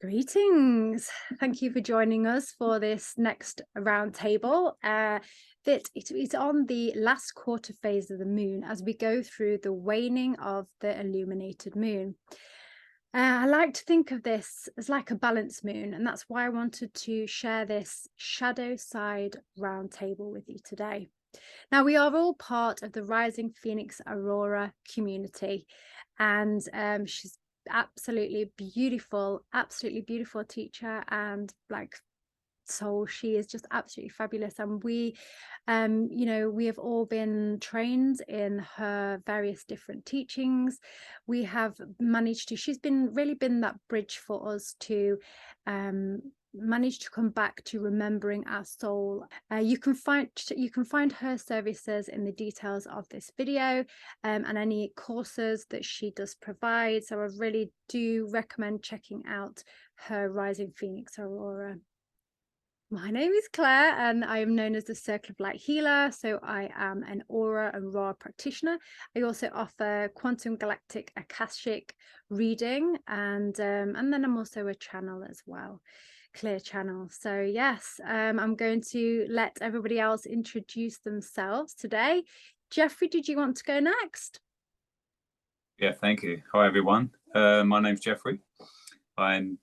Greetings. Thank you for joining us for this next roundtable. That it is on the last quarter phase of the moon as we go through the waning of the illuminated moon. I like to think of this as like a balanced moon, and that's why I wanted to share this shadow side roundtable with you today. Now, we are all part of the Rising Phoenix A.U.R.A community, and she's absolutely beautiful teacher and like soul. She is just absolutely fabulous, and we we have all been trained in her various different teachings. We have managed to, she's been really been that bridge for us to manage to come back to remembering our soul. You can find her services in the details of this video, and any courses that she does provide. So I really do recommend checking out her Rising Phoenix A.U.R.A. My name is Claire, and I am known as the Circle of Light Healer. So I am an Aura and Ra practitioner. I also offer quantum galactic akashic reading, and then I'm also a channel as well, clear channel. So yes, I'm going to let everybody else introduce themselves today. Jeffrey, did you want to go next? Yeah, thank you. Hi everyone. My name's Jeffrey. I'm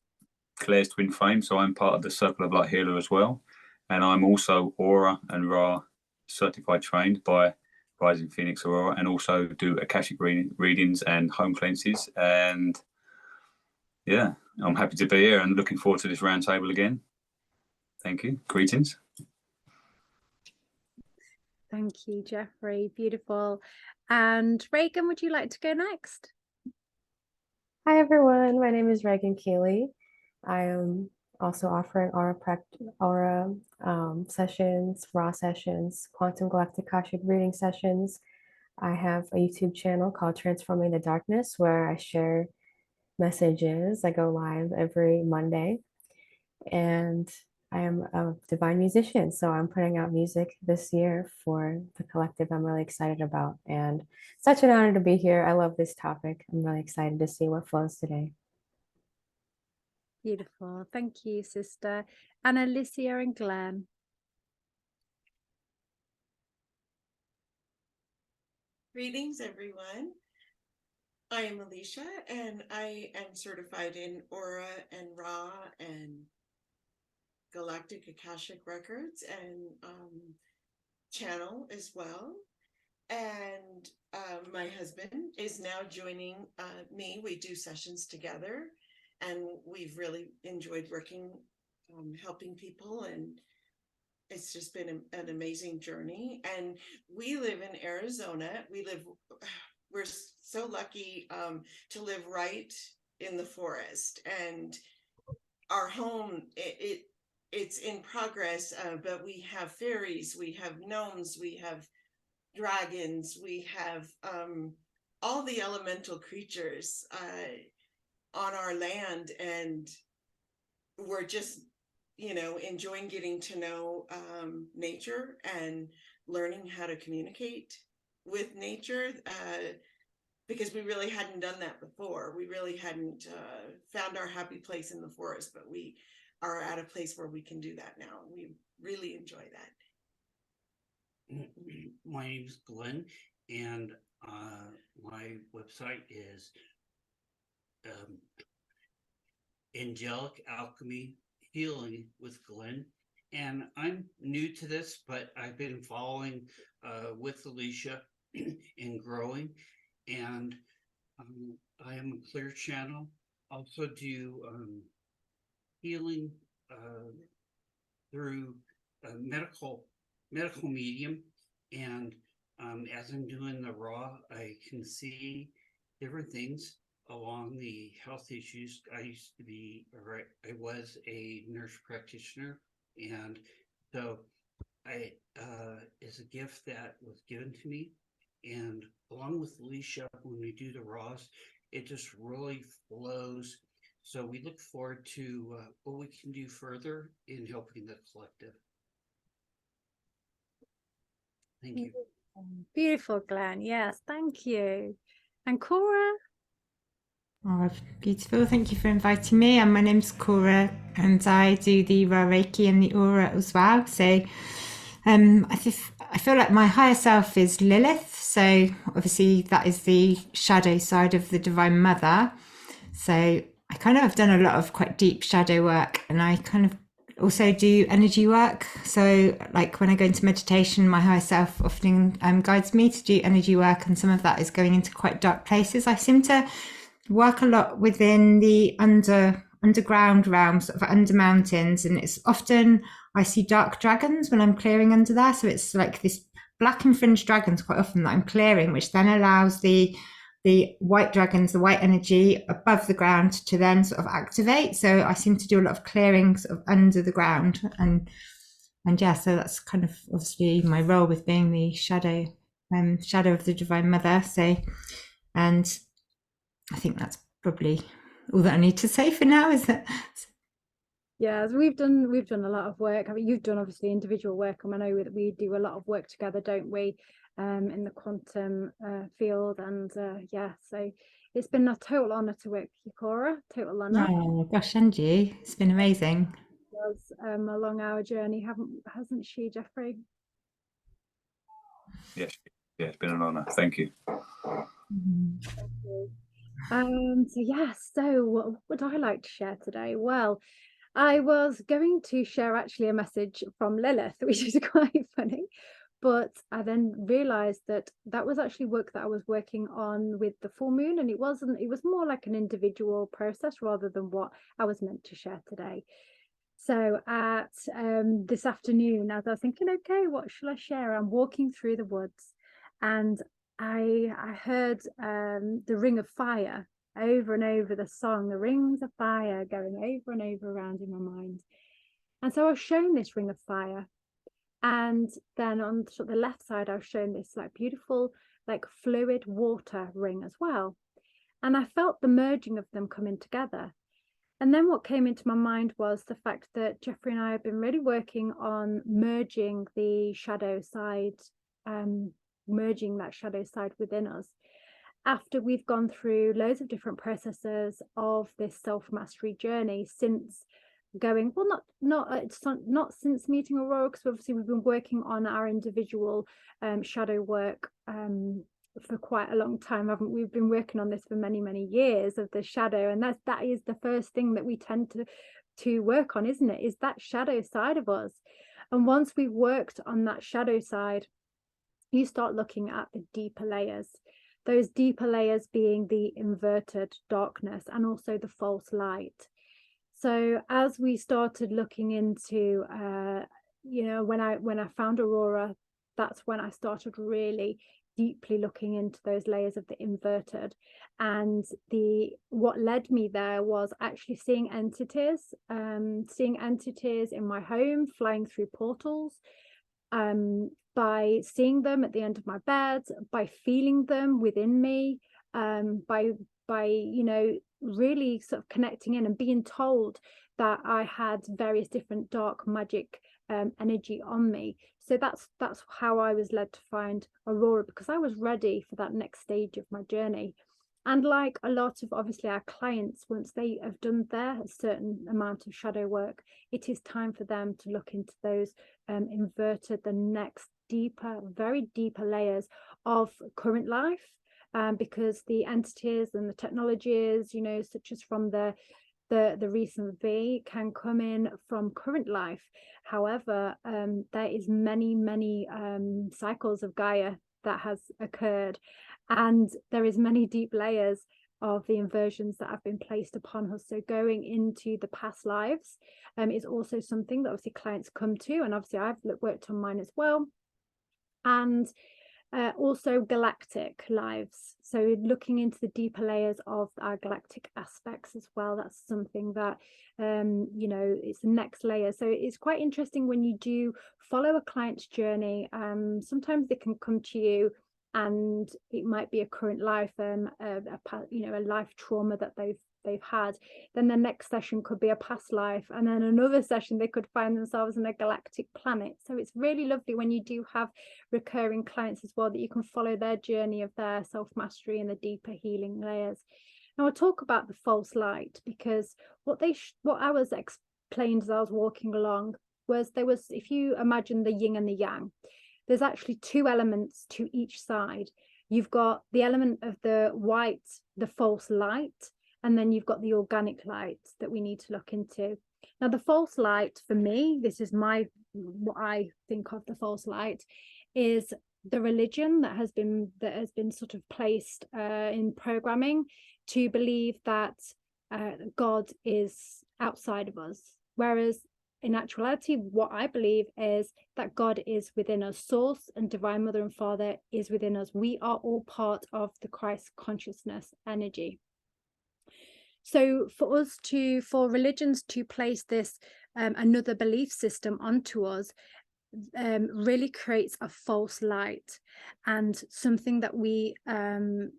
Claire's twin flame, so I'm part of the Circle of Light Healer as well, and I'm also Aura and Ra certified trained by Rising Phoenix A.U.R.A, and also do Akashic readings and home cleanses. And yeah, I'm happy to be here and looking forward to this roundtable again. Thank you. Greetings. Thank you, Jeffrey. Beautiful. And Reagan, would you like to go next? Hi everyone, my name is Reagan Keeley. I am also offering Aura sessions, Ra sessions, quantum galactic akashic reading sessions. I have a YouTube channel called Transforming the Darkness where I share messages. I go live every Monday, and I am a divine musician, so I'm putting out music this year for the collective I'm really excited about, and such an honor to be here. I love this topic. I'm really excited to see what flows today. Beautiful. Thank you, sister. And Alicia and Glenn. Greetings, everyone. I am Alicia, and I am certified in Aura and Ra and Galactic Akashic Records and channel as well. And my husband is now joining me. We do sessions together, and we've really enjoyed working, helping people, and it's just been an amazing journey. And we live in Arizona. We're so lucky to live right in the forest, and our home, it's in progress, but we have fairies, we have gnomes, we have dragons, we have all the elemental creatures on our land, and we're just enjoying getting to know nature and learning how to communicate with nature, because we really hadn't done that before. We really hadn't found our happy place in the forest, but we are at a place where we can do that now. We really enjoy that. My name is Glenn, and my website is Angelic Alchemy Healing with Glenn. And I'm new to this, but I've been following with Alicia and growing. And I am a clear channel. Also do healing through medical medium. And as I'm doing the Ra, I can see different things along the health issues. I was a nurse practitioner, and so I is a gift that was given to me. And along with Alicia, when we do the Raws, it just really flows. So we look forward to what we can do further in helping the collective. Thank you. Beautiful, Glenn. Yes, thank you. And Cora? Oh, beautiful. Thank you for inviting me. And my name's Cora, and I do the A.U.R.A Reiki and the A.U.R.A as well. So I feel like my higher self is Lilith. So obviously that is the shadow side of the Divine Mother. So I kind of have done a lot of quite deep shadow work, and I kind of also do energy work. So like when I go into meditation, my higher self often guides me to do energy work, and some of that is going into quite dark places. I seem to work a lot within the underground realm, sort of under mountains, and it's often I see dark dragons when I'm clearing under there. So it's like this black and fringed dragons quite often that I'm clearing, which then allows the white dragons, the white energy above the ground to then sort of activate. So I seem to do a lot of clearing sort of under the ground, and yeah, so that's kind of obviously my role with being the shadow of the Divine Mother. So, and I think that's probably all that I need to say for now. Is that? Yeah, we've done a lot of work. I mean, you've done obviously individual work, and I know that we do a lot of work together, don't we, in the quantum field. And yeah, so it's been a total honor to work with you, Cora. Total honor. Oh gosh, and you, it's been amazing. It was along our journey, hasn't she, Jeffrey? Yes, yeah, it's been an honor. Thank you. Thank you. So yeah, so what would I like to share today? Well, I was going to share actually a message from Lilith, which is quite funny, but I then realized that was actually work that I was working on with the full moon, and it was more like an individual process rather than what I was meant to share today. So at this afternoon, as I was thinking, okay, what shall I share? I'm walking through the woods, and I heard the Ring of Fire over and over, the song, the Rings of Fire, going over and over around in my mind. And so I was shown this Ring of Fire, and then on the left side I was shown this like beautiful like fluid water ring as well, and I felt the merging of them coming together. And then what came into my mind was the fact that Jeffrey and I have been really working on merging the shadow side, merging that shadow side within us, after we've gone through loads of different processes of this self-mastery journey since going, well, not since meeting A.U.R.A, because obviously we've been working on our individual shadow work for quite a long time, haven't we? We've been working on this for many years of the shadow, and that is the first thing that we tend to work on, isn't it? Is that shadow side of us. And once we've worked on that shadow side, you start looking at the deeper layers, those deeper layers being the inverted darkness and also the false light. So as we started looking into when I found A.U.R.A, that's when I started really deeply looking into those layers of the inverted. And what led me there was actually seeing entities in my home, flying through portals, by seeing them at the end of my bed, by feeling them within me, by really sort of connecting in and being told that I had various different dark magic energy on me. So that's how I was led to find A.U.R.A, because I was ready for that next stage of my journey. And like a lot of obviously our clients, once they have done their certain amount of shadow work, it is time for them to look into those inverted, the next deeper, very deeper layers of current life. Because the entities and the technologies, such as from the recent V, can come in from current life. However, there is many cycles of Gaia that has occurred, and there is many deep layers of the inversions that have been placed upon us. So going into the past lives is also something that obviously clients come to, and obviously I've worked on mine as well. And also galactic lives, so looking into the deeper layers of our galactic aspects as well. That's something that it's the next layer. So it's quite interesting when you do follow a client's journey. Sometimes they can come to you and it might be a current life, a life trauma that they've had. Then the next session could be a past life, and then another session they could find themselves in a galactic planet. So it's really lovely when you do have recurring clients as well, that you can follow their journey of their self-mastery and the deeper healing layers. Now I'll talk about the false light, because what I was explained as I was walking along was, if you imagine the yin and the yang, there's actually two elements to each side. You've got the element of the white, the false light, and then you've got the organic light that we need to look into. Now, the false light, for me, this is what I think of the false light, is the religion that has been sort of placed in programming to believe that God is outside of us, whereas in actuality, what I believe is that God is within us. Source and Divine Mother and Father is within us. We are all part of the Christ consciousness energy. So for religions to place this another belief system onto us really creates a false light, and something that we I've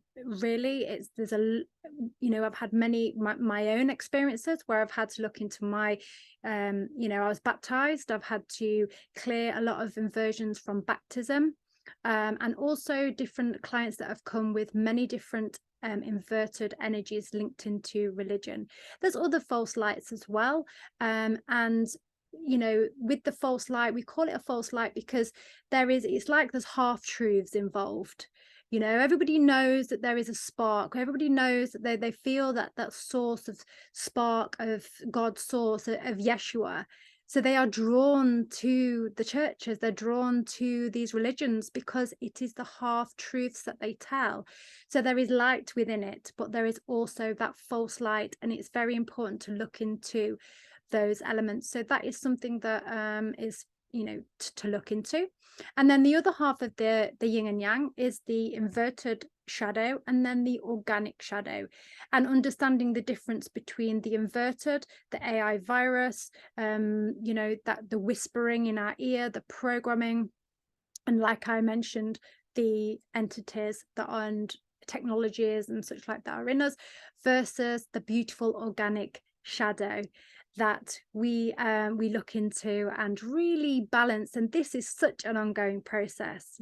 had my own experiences where I've had to look into my I was baptized. I've had to clear a lot of inversions from baptism, and also different clients that have come with many different inverted energies linked into religion. There's other false lights as well, and with the false light, we call it a false light because it's like there's half truths involved. Everybody knows that there is a spark. Everybody knows that they feel that source of spark of God's source of Yeshua. So they are drawn to the churches, they're drawn to these religions because it is the half truths that they tell. So there is light within it, but there is also that false light, and it's very important to look into those elements. So that is something that is to look into. And then the other half of the yin and yang is the inverted shadow and then the organic shadow, and understanding the difference between the inverted, the AI virus, that the whispering in our ear, the programming, and like I mentioned, the entities and technologies and such like that are in us, versus the beautiful organic shadow that we look into and really balance. And this is such an ongoing process.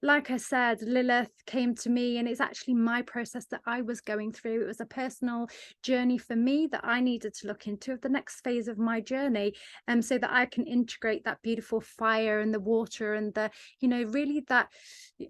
Like I said, Lilith came to me, and it's actually my process that I was going through. It was a personal journey for me that I needed to look into the next phase of my journey, so that I can integrate that beautiful fire and the water and the really that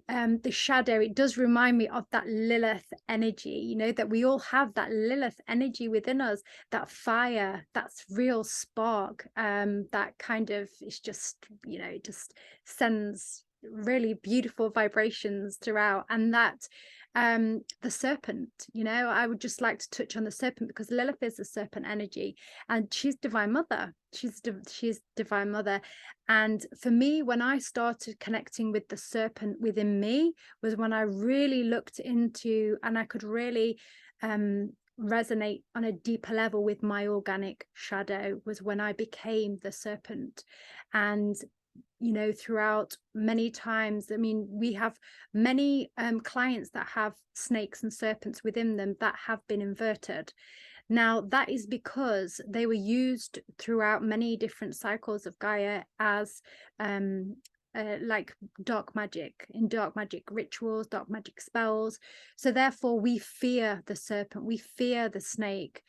the shadow. It does remind me of that Lilith energy, that we all have that Lilith energy within us, that fire, that's real spark, that kind of, it's just it just sends really beautiful vibrations throughout. And that the serpent, I would just like to touch on the serpent, because Lilith is the serpent energy, and she's Divine Mother. She's Divine Mother. And for me, when I started connecting with the serpent within me, was when I really looked into, and I could really resonate on a deeper level with my organic shadow, was when I became the serpent. And throughout many times, we have many clients that have snakes and serpents within them that have been inverted. Now, that is because they were used throughout many different cycles of Gaia as like dark magic, in dark magic rituals, dark magic spells. So therefore we fear the serpent, we fear the snake.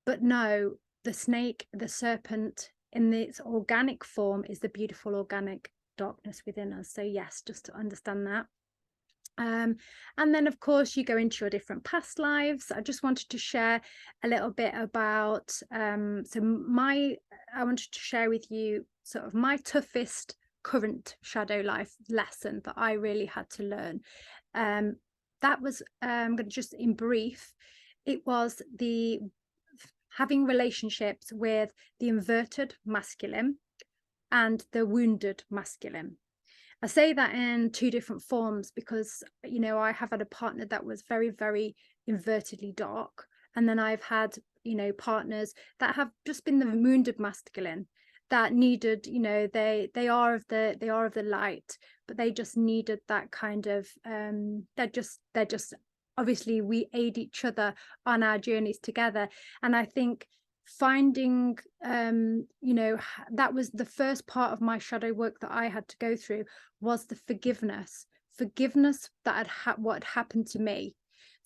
But no, the snake, the serpent in its organic form is the beautiful organic darkness within us. So yes, just to understand that. And then of course you go into your different past lives. I just wanted to share a little bit about I wanted to share with you sort of my toughest current shadow life lesson that I really had to learn. That was I'm going to just in brief, it was the having relationships with the inverted masculine and the wounded masculine. I say that in two different forms because, I have had a partner that was very, very invertedly dark. And then I've had, partners that have just been the wounded masculine that needed, they are of the light, but they just needed that kind of, they're just obviously we aid each other on our journeys together. And I think finding that was the first part of my shadow work that I had to go through, was the forgiveness that what had happened to me.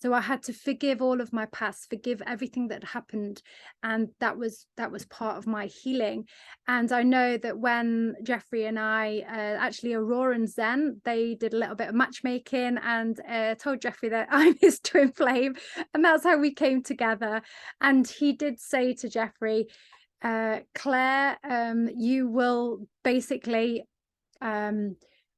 So I had to forgive all of my past, forgive everything that happened, and that was part of my healing. And I know that when Jeffrey and I, actually A.U.R.A and Zen, they did a little bit of matchmaking, and told Jeffrey that I'm his twin flame, and that's how we came together. And he did say to Jeffrey, Claire, you will basically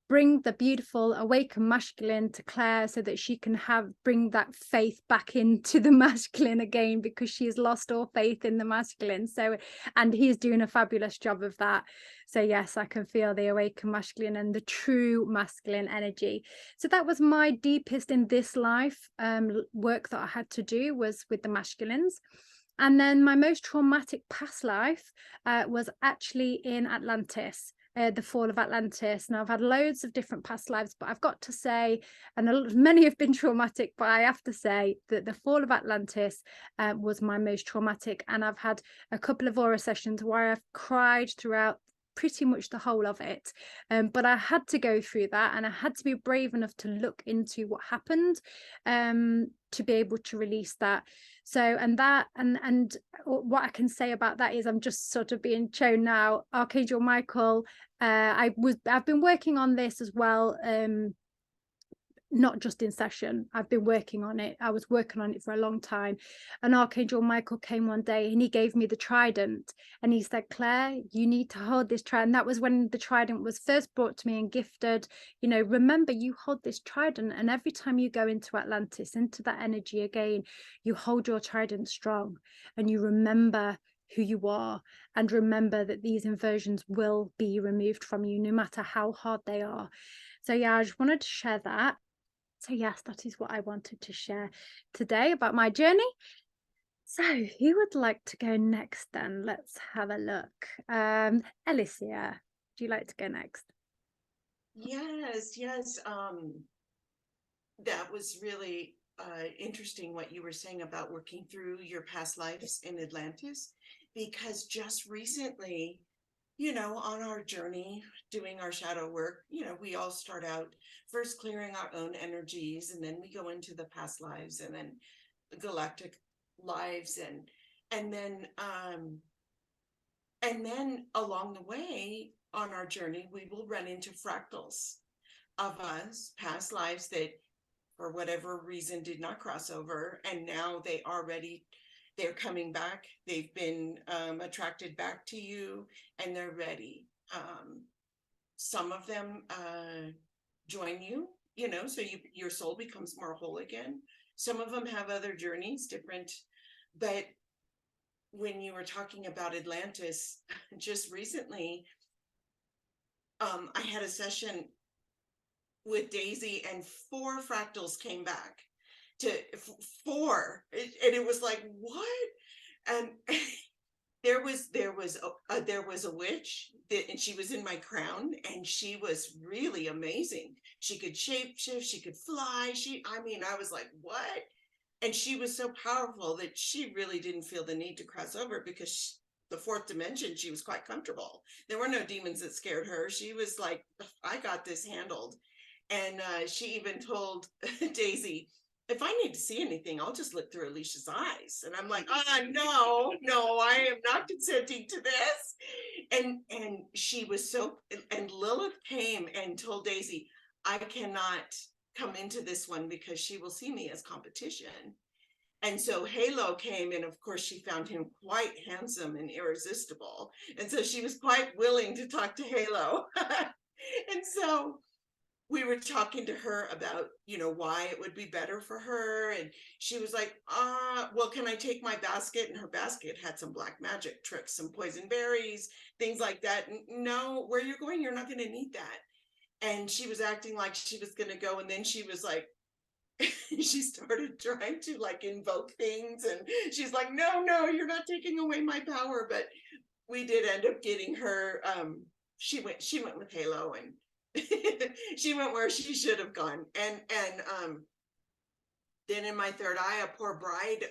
bring the beautiful awakened masculine to Claire, so that she can bring that faith back into the masculine again, because she's lost all faith in the masculine. So, and he's doing a fabulous job of that. So yes, I can feel the awakened masculine and the true masculine energy. So that was my deepest in this life work that I had to do, was with the masculines. And then my most traumatic past life was actually in Atlantis, the fall of Atlantis. Now, I've had loads of different past lives, but I've got to say, and many have been traumatic, but I have to say that the fall of Atlantis was my most traumatic. And I've had a couple of aura sessions where I've cried throughout pretty much the whole of it, but I had to go through that, and I had to be brave enough to look into what happened to be able to release that. So, and what I can say about that is I'm just sort of being shown now. Archangel Micheal, I've been working on this as well, not just in session. I've been working on it. I was working on it for a long time. And Archangel Micheal came one day and he gave me the trident, and he said, Claire, you need to hold this trident. And that was when the trident was first brought to me and gifted. You know, remember, you hold this trident, and every time you go into Atlantis, into that energy again, you hold your trident strong, and you remember who you are, and remember that these inversions will be removed from you, no matter how hard they are. So yeah, I just wanted to share that. So yes, that is what I wanted to share today about my journey. So who would like to go next then? Let's have a look. Alicia, do you like to go next? Yes. That was really interesting what you were saying about working through your past lives in Atlantis, because just recently, you know, on our journey doing our shadow work, you know, we all start out first clearing our own energies, and then we go into the past lives, and then the galactic lives, and then along the way on our journey, we will run into fractals of us, past lives that for whatever reason did not cross over, and now they're coming back. They've been attracted back to you, and they're ready. Some of them join you, you know, so your soul becomes more whole again. Some of them have other journeys, different. But when you were talking about Atlantis, just recently, I had a session with Daisy, and 4 fractals came back to 4, and it was like, what? And there was a witch and she was in my crown, and she was really amazing. She could shapeshift, she could fly. I was like, what? And she was so powerful that she really didn't feel the need to cross over, because the 4th dimension, she was quite comfortable. There were no demons that scared her. She was like, I got this handled. And she even told Daisy, if I need to see anything, I'll just look through Alicia's eyes. And I'm like, no, I am not consenting to this. And she was and Lilith came and told Daisy, I cannot come into this one because she will see me as competition. And so Halo came, and of course she found him quite handsome and irresistible. And so she was quite willing to talk to Halo. And so we were talking to her about, you know, why it would be better for her. And she was like, well, can I take my basket? And her basket had some black magic tricks, some poison berries, things like that. No, where you're going, you're not going to need that. And she was acting like she was going to go. And then she was like, she started trying to like invoke things. And she's like, no, you're not taking away my power. But we did end up getting her. She went with Halo, and she went where she should have gone. And then in my third eye, a poor bride,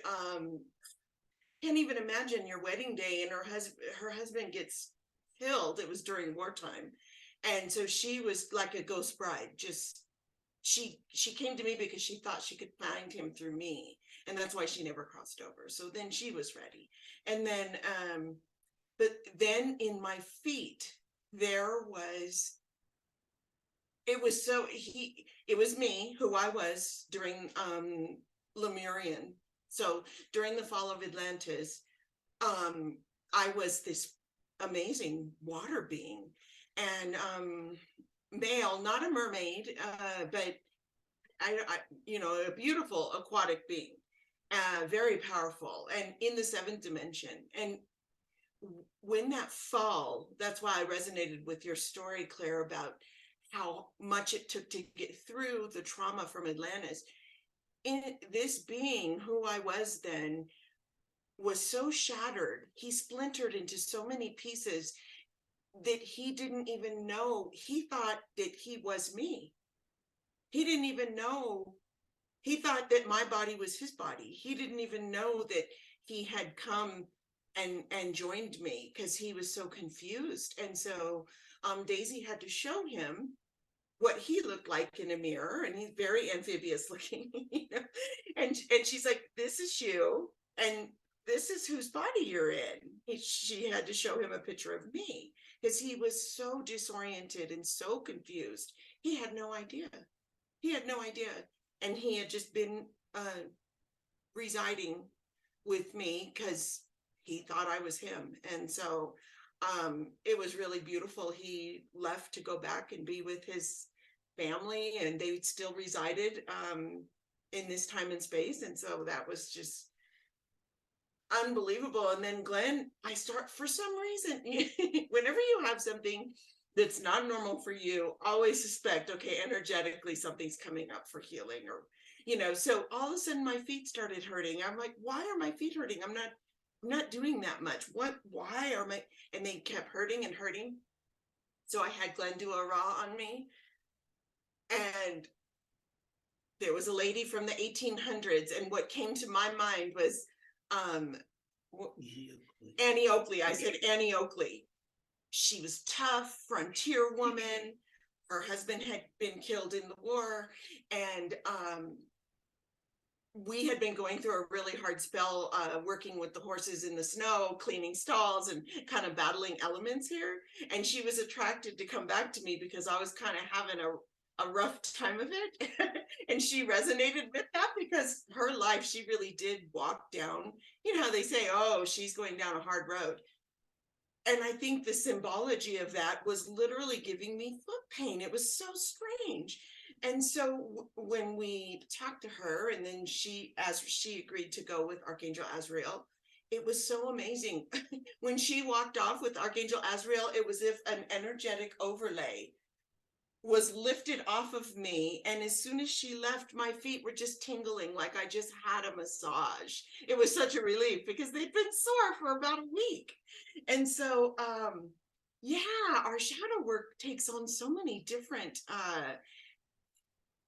can't even imagine your wedding day, and her husband gets killed. It was during wartime. And so she was like a ghost bride, just she came to me because she thought she could find him through me, and that's why she never crossed over. So then she was ready. And then but then in my feet there was, it was me, who I was during Lemurian. So during the fall of Atlantis, I was this amazing water being, and male, not a mermaid, but I a beautiful aquatic being, very powerful, and in the seventh dimension. And when that fall, that's why I resonated with your story, Claire, about how much it took to get through the trauma from Atlantis. In this being, who I was then, was so shattered. He splintered into so many pieces that he didn't even know. He thought that he was me. He didn't even know. He thought that my body was his body. He didn't even know that he had come and joined me, because he was so confused. And so Daisy had to show him what he looked like in a mirror, and he's very amphibious looking, and she's like, this is you, and this is whose body you're in. She had to show him a picture of me, because he was so disoriented and so confused. He had no idea. And he had just been residing with me because he thought I was him. And so it was really beautiful. He left to go back and be with his family, and they still resided in this time and space. And so that was just unbelievable. And then Glenn, for some reason, whenever you have something that's not normal for you, always suspect, okay, energetically something's coming up for healing, or so all of a sudden my feet started hurting. I'm like, why are my feet hurting? I'm not doing that much. Why are my, and they kept hurting and hurting. So I had Glenn do A.U.R.A on me. And there was a lady from the 1800s. And what came to my mind was Annie Oakley. I said, Annie Oakley. She was tough, frontier woman. Her husband had been killed in the war. And we had been going through a really hard spell, working with the horses in the snow, cleaning stalls, and kind of battling elements here. And she was attracted to come back to me because I was kind of having a rough time of it. And she resonated with that because her life, she really did walk down, how they say, oh, she's going down a hard road. And I think the symbology of that was literally giving me foot pain. It was so strange. And so when we talked to her, and then she agreed to go with Archangel Azrael, it was so amazing. When she walked off with Archangel Azrael, it was as if an energetic overlay was lifted off of me. And as soon as she left, my feet were just tingling like I just had a massage. It was such a relief because they'd been sore for about a week. And so, our shadow work takes on so many different,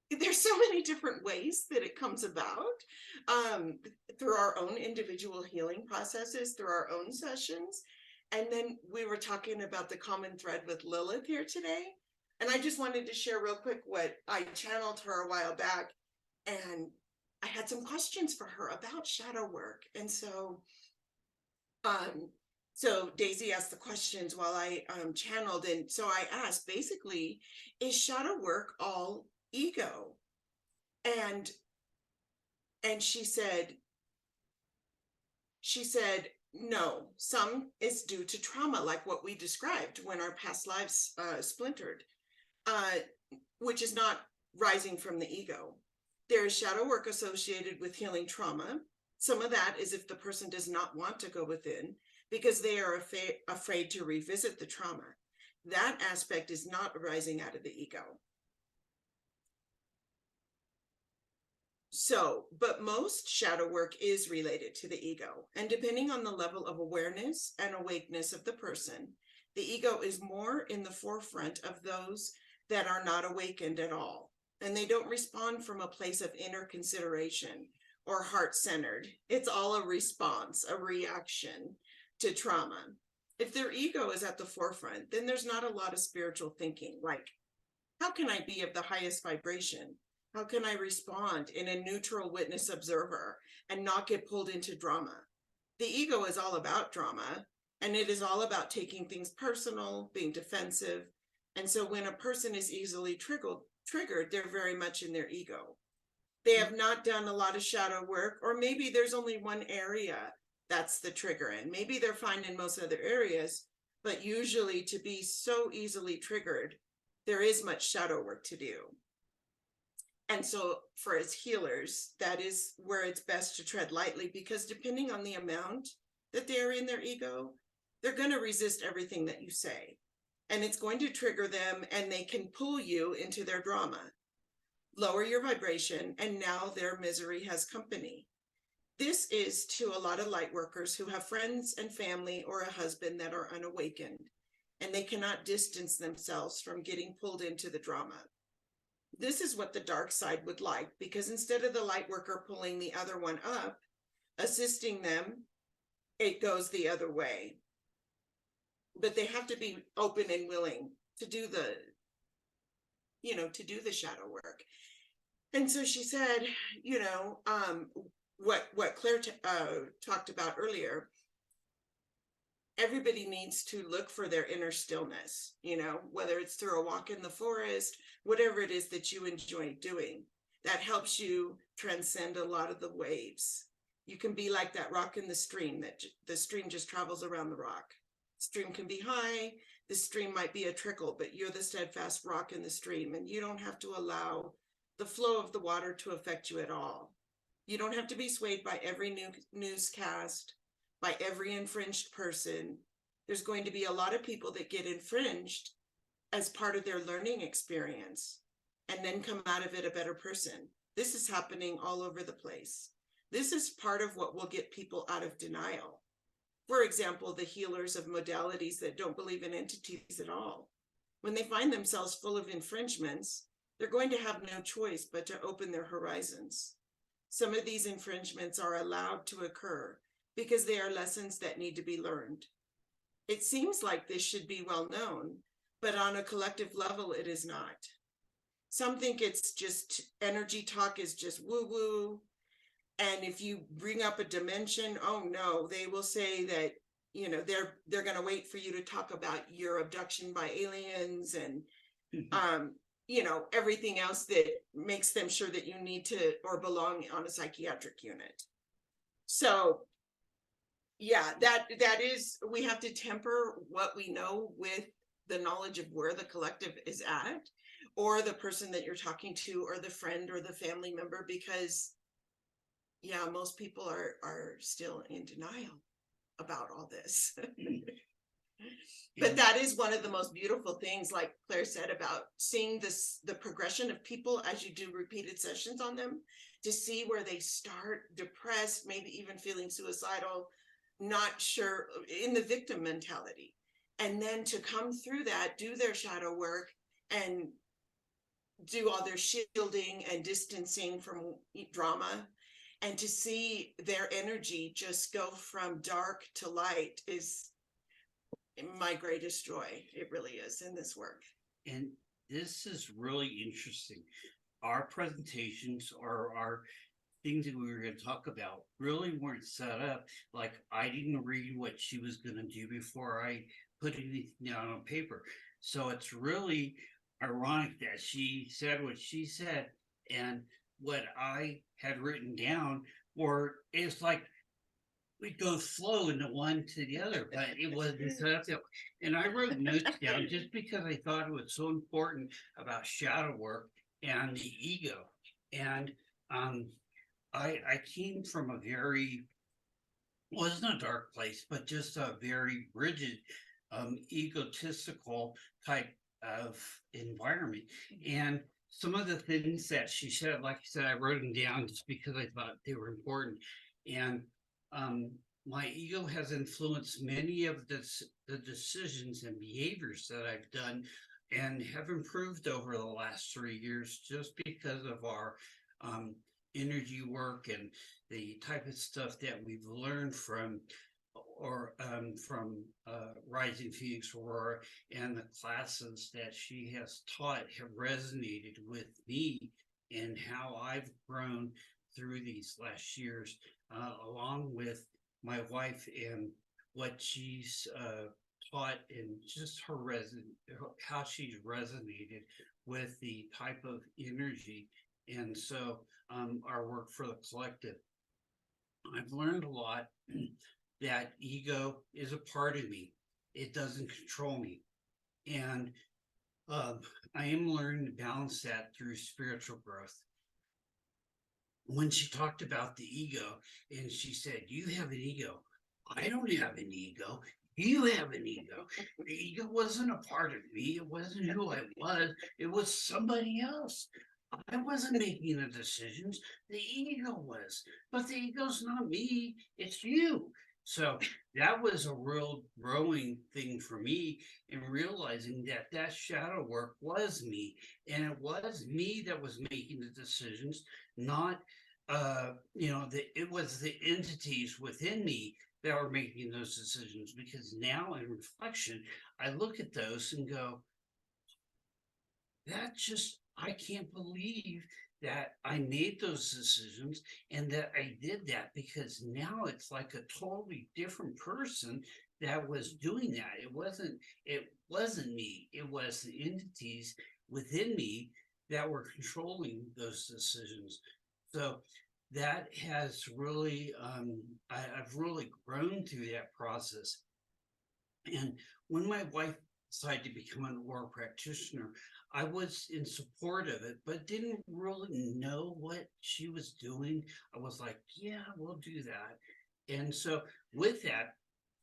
there's so many different ways that it comes about, through our own individual healing processes, through our own sessions. And then we were talking about the common thread with Lilith here today. And I just wanted to share real quick what I channeled her a while back. And I had some questions for her about shadow work. And so, so Daisy asked the questions while I channeled. And so I asked, basically, is shadow work all ego? And she said, no, some is due to trauma, like what we described when our past lives splintered, which is not rising from the ego. There is shadow work associated with healing trauma. Some of that is if the person does not want to go within because they are afraid to revisit the trauma. That aspect is not arising out of the ego. So, but most shadow work is related to the ego. And depending on the level of awareness and awakeness of the person, the ego is more in the forefront of those that are not awakened at all. And they don't respond from a place of inner consideration or heart-centered. It's all a response, a reaction to trauma. If their ego is at the forefront, then there's not a lot of spiritual thinking, like, how can I be of the highest vibration How can I respond in a neutral witness observer and not get pulled into drama? The ego is all about drama, and it is all about taking things personal, being defensive. And so when a person is easily triggered, they're very much in their ego. They have not done a lot of shadow work, or maybe there's only one area that's the trigger, and maybe they're fine in most other areas, but usually to be so easily triggered, there is much shadow work to do. And so for as healers, that is where it's best to tread lightly, because depending on the amount that they're in their ego, they're going to resist everything that you say. And it's going to trigger them, and they can pull you into their drama. Lower your vibration, and now their misery has company. This is to a lot of light workers who have friends and family or a husband that are unawakened, and they cannot distance themselves from getting pulled into the drama. This is what the dark side would like, because instead of the light worker pulling the other one up, assisting them, it goes the other way. But they have to be open and willing to do the shadow work. And so she said, what Claire talked about earlier, everybody needs to look for their inner stillness, whether it's through a walk in the forest, whatever it is that you enjoy doing, that helps you transcend a lot of the waves. You can be like that rock in the stream, that the stream just travels around the rock. Stream can be high, the stream might be a trickle, but you're the steadfast rock in the stream, and you don't have to allow the flow of the water to affect you at all. You don't have to be swayed by every newscast, by every infringed person. There's going to be a lot of people that get infringed as part of their learning experience and then come out of it a better person. This is happening all over the place. This is part of what will get people out of denial. For example, the healers of modalities that don't believe in entities at all. When they find themselves full of infringements, they're going to have no choice but to open their horizons. Some of these infringements are allowed to occur because they are lessons that need to be learned. It seems like this should be well known, but on a collective level, it is not. Some think it's just energy talk is just woo-woo. And if you bring up a dimension, oh no, they will say that, they're going to wait for you to talk about your abduction by aliens and, everything else that makes them sure that you need to or belong on a psychiatric unit. So yeah, that is, we have to temper what we know with the knowledge of where the collective is at, or the person that you're talking to, or the friend or the family member, because most people are still in denial about all this. But that is one of the most beautiful things, like Claire said, about seeing the progression of people as you do repeated sessions on them, to see where they start depressed, maybe even feeling suicidal, not sure, in the victim mentality. And then to come through that, do their shadow work, and do all their shielding and distancing from drama, and to see their energy just go from dark to light is my greatest joy. It really is, in this work. And this is really interesting. Our presentations, or our things that we were going to talk about, really weren't set up. Like, I didn't read what she was going to do before I put anything down on paper. So it's really ironic that she said what she said, and what I had written down, or it's like we go flow into one to the other, but it wasn't set up that way. And I wrote notes down just because I thought it was so important about shadow work and the ego. And I came from a very, wasn't a dark place, but just a very rigid, egotistical type of environment. And some of the things that she said, like I said, I wrote them down just because I thought they were important. And my ego has influenced many of the decisions and behaviors that I've done, and have improved over the last 3 years, just because of our energy work and the type of stuff that we've learned from Rising Phoenix A.U.R.A, and the classes that she has taught have resonated with me and how I've grown through these last years, along with my wife and what she's taught and just how she's resonated with the type of energy. And so our work for the collective, I've learned a lot that ego is a part of me. It doesn't control me. And I am learning to balance that through spiritual growth. When she talked about the ego and she said, you have an ego. I don't have an ego. You have an ego. The ego wasn't a part of me. It wasn't who I was. It was somebody else. I wasn't making the decisions. The ego was. But the ego's not me. It's you. So that was a real growing thing for me, in realizing that that shadow work was me. And it was me that was making the decisions, not it was the entities within me that were making those decisions. Because now in reflection, I look at those and go, I can't believe that I made those decisions and that I did that, because now it's like a totally different person that was doing that. It wasn't me. It was the entities within me that were controlling those decisions. So that has really, I've really grown through that process. And when my wife decided to become an A.U.R.A practitioner, I was in support of it, but didn't really know what she was doing. I was like, yeah, we'll do that. And so with that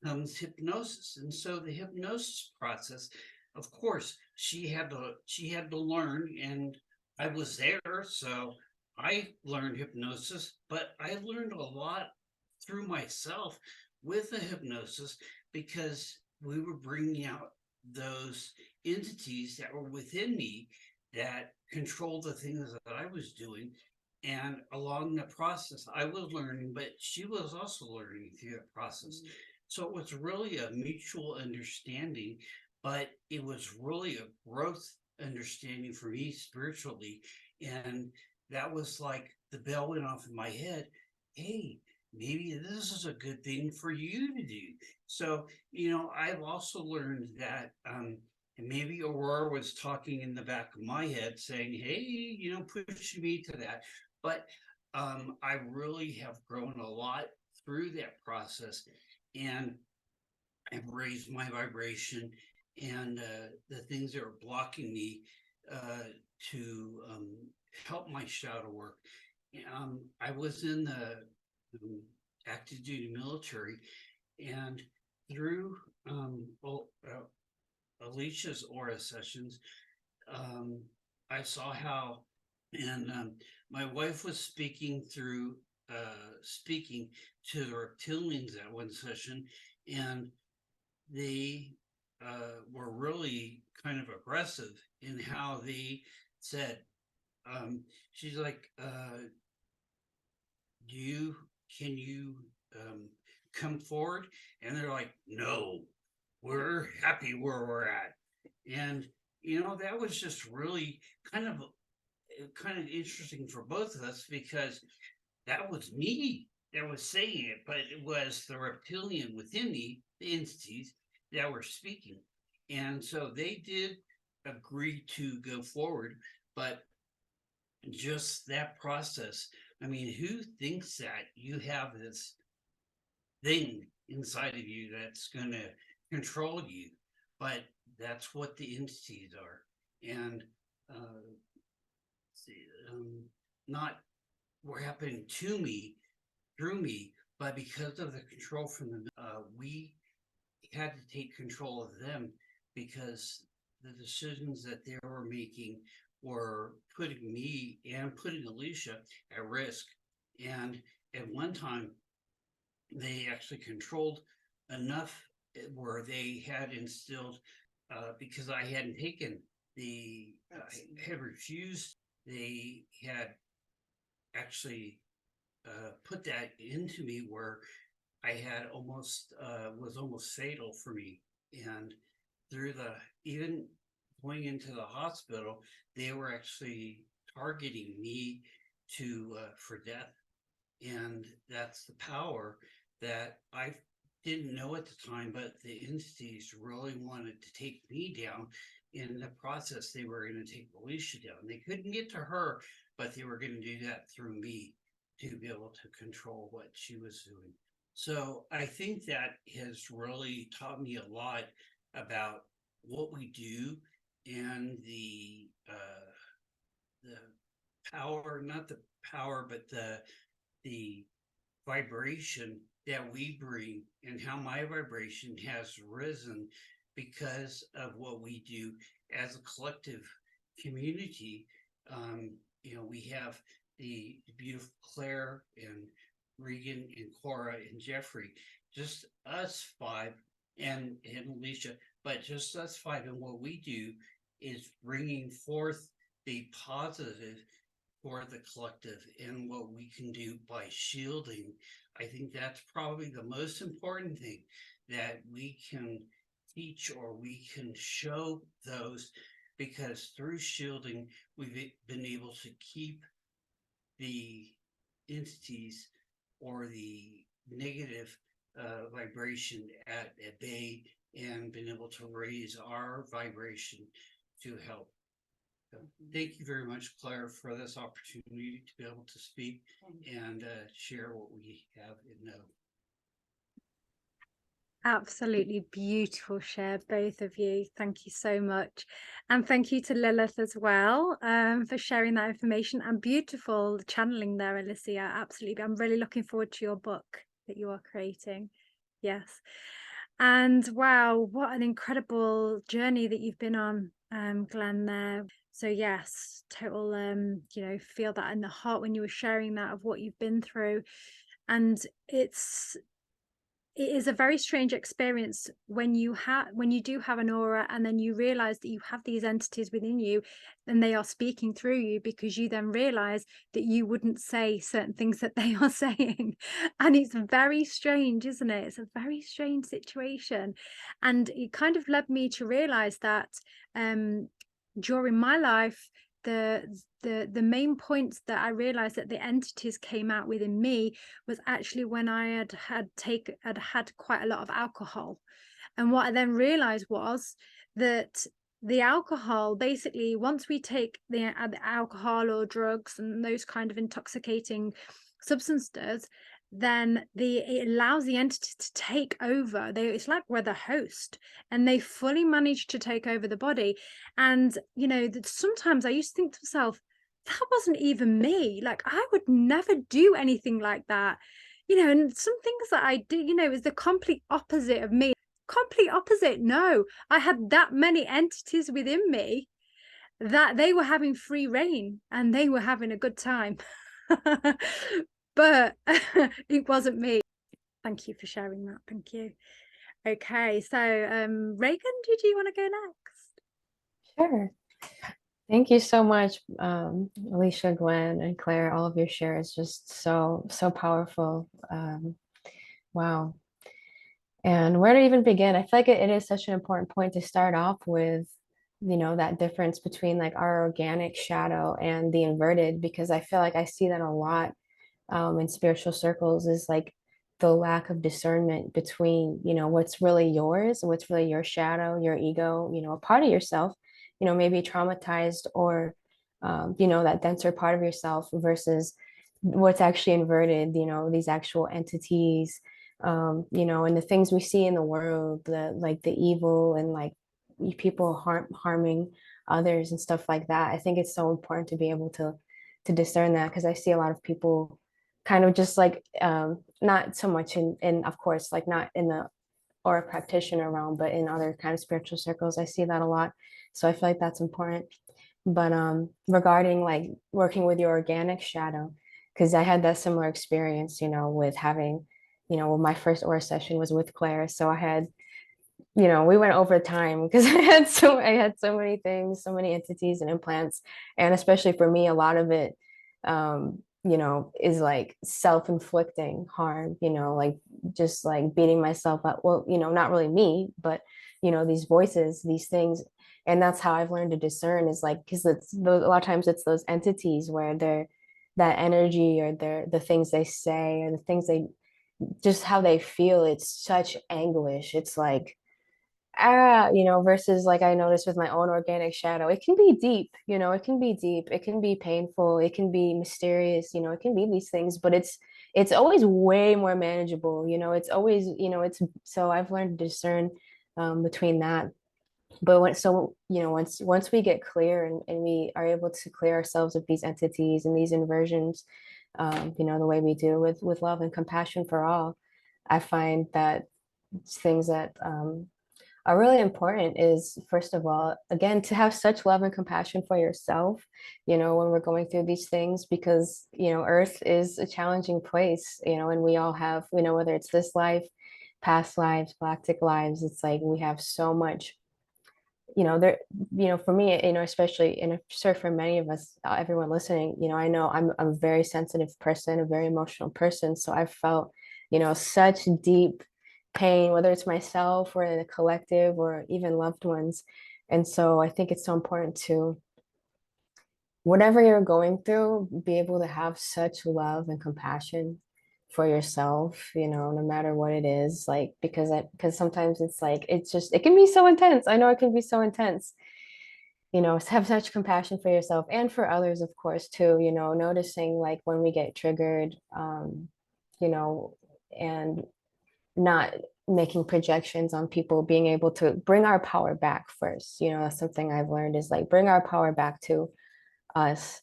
comes hypnosis. And so the hypnosis process, of course, she had to learn, and I was there. So I learned hypnosis, but I learned a lot through myself with the hypnosis, because we were bringing out those entities that were within me that controlled the things that I was doing. And along the process, I was learning, but she was also learning through that process. Mm-hmm. So it was really a mutual understanding, but it was really a growth understanding for me spiritually. And that was like the bell went off in my head. Hey, maybe this is a good thing for you to do. So, I've also learned that, and maybe A.U.R.A was talking in the back of my head saying, hey, push me to that. But I really have grown a lot through that process, and I've raised my vibration, and the things that are blocking me to help my shadow work. I was in the active duty military, and through Alicia's A.U.R.A sessions, I saw how, and my wife was speaking to the reptilians at one session, and they were really kind of aggressive in how they said, she's like, can you come forward? And they're like, no, we're happy where we're at. And that was just really kind of interesting for both of us, because that was me that was saying it, but it was the reptilian within me, the entities that were speaking. And so they did agree to go forward, but just that process, I mean, who thinks that you have this thing inside of you that's going to control you? But that's what the entities are. And not were happening to me, through me, but because of the control from them, we had to take control of them, because the decisions that they were making were putting me and putting Alicia at risk. And at one time, they actually controlled enough where they had instilled, because I hadn't taken had refused, they had actually put that into me where I had was almost fatal for me. And through even going into the hospital, they were actually targeting me to for death. And that's the power that I didn't know at the time, but the entities really wanted to take me down. In the process, they were going to take Alicia down. They couldn't get to her, but they were going to do that through me to be able to control what she was doing. So I think that has really taught me a lot about what we do and the power, not the power, but the vibration that we bring, and how my vibration has risen because of what we do as a collective community. We have the beautiful Clare and Regan and Cora and Jeffrey, just us five, and Alicia, but just us five. And what we do is bringing forth the positive for the collective, and what we can do by shielding. I think that's probably the most important thing that we can teach, or we can show those, because through shielding, we've been able to keep the entities or the negative vibration at bay, and been able to raise our vibration to help. Thank you very much, Claire, for this opportunity to be able to speak and share what we have and know. Absolutely beautiful share, both of you. Thank you so much. And thank you to Lilith as well, for sharing that information, and beautiful channeling there, Alicia. Absolutely. I'm really looking forward to your book that you are creating. Yes. And wow, what an incredible journey that you've been on, Glenn, there. So yes, total, feel that in the heart when you were sharing that, of what you've been through. And it is a very strange experience when you do have an aura, and then you realize that you have these entities within you and they are speaking through you, because you then realize that you wouldn't say certain things that they are saying. And it's very strange, isn't it? It's a very strange situation. And it kind of led me to realize that during my life, the main points that I realized that the entities came out within me was actually when I had quite a lot of alcohol. And what I then realized was that the alcohol, basically, once we take the alcohol or drugs and those kind of intoxicating substances, then it allows the entity to take over. It's like we're the host, and they fully manage to take over the body. And sometimes I used to think to myself, that wasn't even me. Like, I would never do anything like that. And some things that I do, is the complete opposite of me. Complete opposite. No, I had that many entities within me that they were having free reign and they were having a good time. But it wasn't me. Thank you for sharing that. Thank you. Okay, so Regan, did you want to go next? Sure. Thank you so much, Alicia, Gwen, and Claire. All of your shares just so powerful. Wow. And where to even begin? I feel like it is such an important point to start off with, that difference between like our organic shadow and the inverted, because I feel like I see that a lot in spiritual circles, is like the lack of discernment between, what's really yours and what's really your shadow, your ego, a part of yourself, maybe traumatized, or, that denser part of yourself, versus what's actually inverted, these actual entities, and the things we see in the world, the evil, and like people harming others and stuff like that. I think it's so important to be able to discern that, because I see a lot of people kind of just like, not so much in of course, like not in the or a practitioner realm, but in other kind of spiritual circles, I see that a lot. So I feel like that's important. But regarding like working with your organic shadow, because I had that similar experience, with having, my first aura session was with Claire. So I had, we went over time because I had so many things, so many entities and implants. And especially for me, a lot of it, is like self-inflicting harm, like just like beating myself up. Well, not really me, but, these voices, these things, And that's how I've learned to discern, is like, because it's those, a lot of times it's those entities where they're that energy, or the things they say, or the things they just how they feel, it's such anguish. It's like, versus like I noticed with my own organic shadow, it can be deep, it can be deep, it can be painful, it can be mysterious, it can be these things, but it's always way more manageable, it's always, it's so I've learned to discern between that. But once we get clear, and we are able to clear ourselves of these entities and these inversions, the way we do with love and compassion for all, I find that things that are really important is, first of all, again, to have such love and compassion for yourself, when we're going through these things, because, Earth is a challenging place, and we all have, whether it's this life, past lives, galactic lives, it's like we have so much, there, for me, especially, and I'm sure for many of us, everyone listening, I know I'm a very sensitive person, a very emotional person. So I've felt, such deep pain, whether it's myself or in a collective or even loved ones. And so I think it's so important to, whatever you're going through, be able to have such love and compassion for yourself, no matter what it is, like, because sometimes it's like, it can be so intense. I know it can be so intense, to have such compassion for yourself and for others, of course, too, noticing like when we get triggered, and not making projections on people, being able to bring our power back first. That's something I've learned, is like bring our power back to us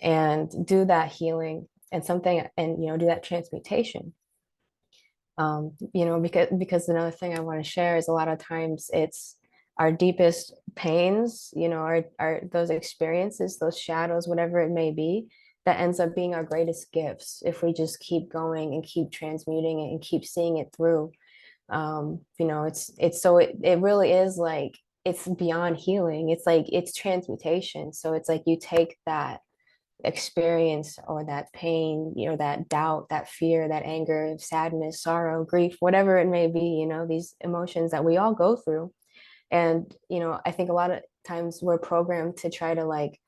and do that healing and do that transmutation. Because another thing I want to share is, a lot of times it's our deepest pains, are those experiences, those shadows, whatever it may be, that ends up being our greatest gifts if we just keep going and keep transmuting it and keep seeing it through. It really is like, it's beyond healing. It's like, it's transmutation. So it's like you take that experience or that pain, that doubt, that fear, that anger, sadness, sorrow, grief, whatever it may be, these emotions that we all go through. And, I think a lot of times we're programmed to try to like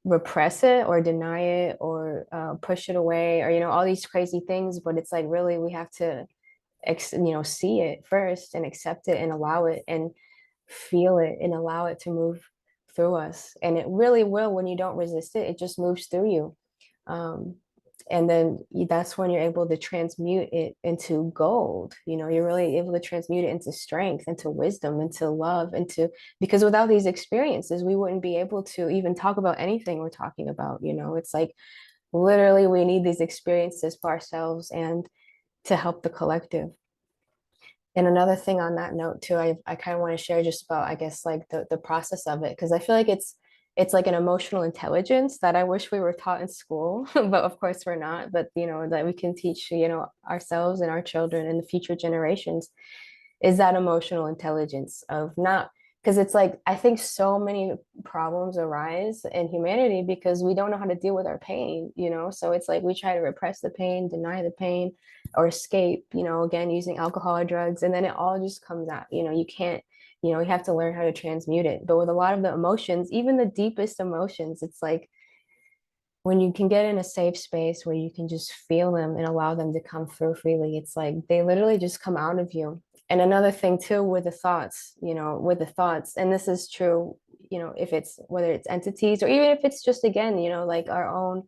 repress it or deny it or push it away, or, all these crazy things. But it's like, really, we have to, see it first and accept it and allow it and feel it and allow it to move through us. And it really will, when you don't resist it, it just moves through you. And then that's when you're able to transmute it into gold. You're really able to transmute it into strength, into wisdom, into love, because without these experiences, we wouldn't be able to even talk about anything we're talking about. It's like, literally, we need these experiences for ourselves and to help the collective. And another thing on that note too, I kind of want to share just about, I guess, like the process of it, because I feel like it's like an emotional intelligence that I wish we were taught in school, but of course we're not. But that we can teach, ourselves and our children and the future generations, is that emotional intelligence of not, because it's like, I think so many problems arise in humanity because we don't know how to deal with our pain, so it's like we try to repress the pain, deny the pain, or escape, again, using alcohol or drugs, and then it all just comes out. You can't, you have to learn how to transmute it. But with a lot of the emotions, even the deepest emotions, it's like, when you can get in a safe space where you can just feel them and allow them to come through freely, it's like they literally just come out of you. And another thing too, with the thoughts, and this is true, if it's, whether it's entities or even if it's just, again, like our own,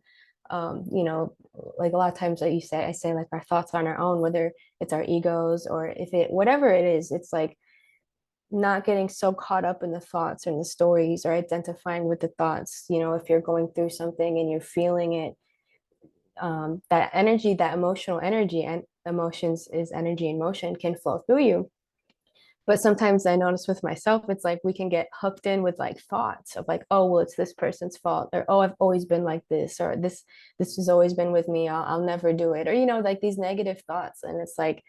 like a lot of times I say like our thoughts on our own, whether it's our egos or whatever it is, it's like not getting so caught up in the thoughts and the stories, or identifying with the thoughts. If you're going through something and you're feeling it, that energy, that emotional energy, and emotions is energy and motion, can flow through you. But sometimes I notice with myself, it's like we can get hooked in with like thoughts of like, oh, well, it's this person's fault, or oh, I've always been like this, or this has always been with me, I'll never do it, or like these negative thoughts. And it's like,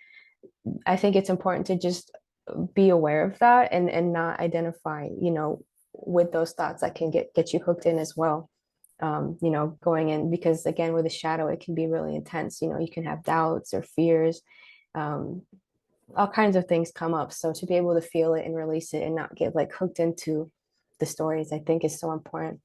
I think it's important to just be aware of that and not identify, with those thoughts that can get you hooked in as well. Going in, because again, with a shadow, it can be really intense. You can have doubts or fears, all kinds of things come up. So to be able to feel it and release it and not get like hooked into the stories, I think is so important.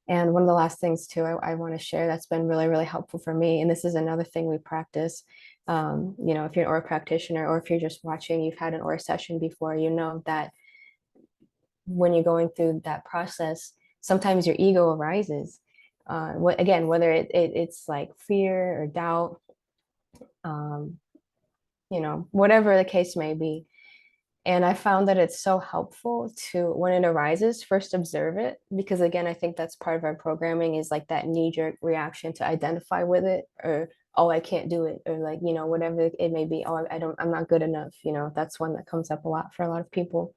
And one of the last things too, I want to share that's been really, really helpful for me. And this is another thing we practice. You know, if you're an aura practitioner, or if you're just watching, you've had an aura session before, you know that when you're going through that process, sometimes your ego arises. Again, whether it's like fear or doubt, you know, whatever the case may be. And I found that it's so helpful to, when it arises, first observe it, because again, I think that's part of our programming, is like that knee-jerk reaction to identify with it, or, oh, I can't do it, or like, you know, whatever it may be, oh, I'm not good enough, you know, that's one that comes up a lot for a lot of people.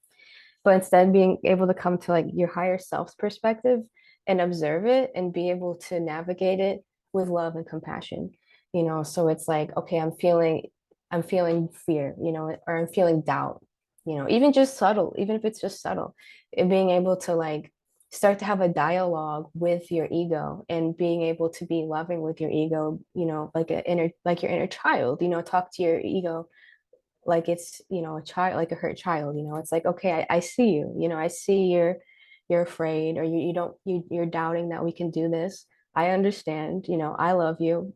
But instead, being able to come to like your higher self's perspective and observe it and be able to navigate it with love and compassion, you know. So it's like, okay, I'm feeling fear, you know, or I'm feeling doubt, you know, even just subtle, even if it's just subtle, and being able to like start to have a dialogue with your ego, and being able to be loving with your ego, you know, like your inner child, you know, talk to your ego like it's, you know, a child, like a hurt child, you know. It's like, okay, I see you, you know, I see you're afraid, or you're doubting that we can do this. I understand, you know, I love you,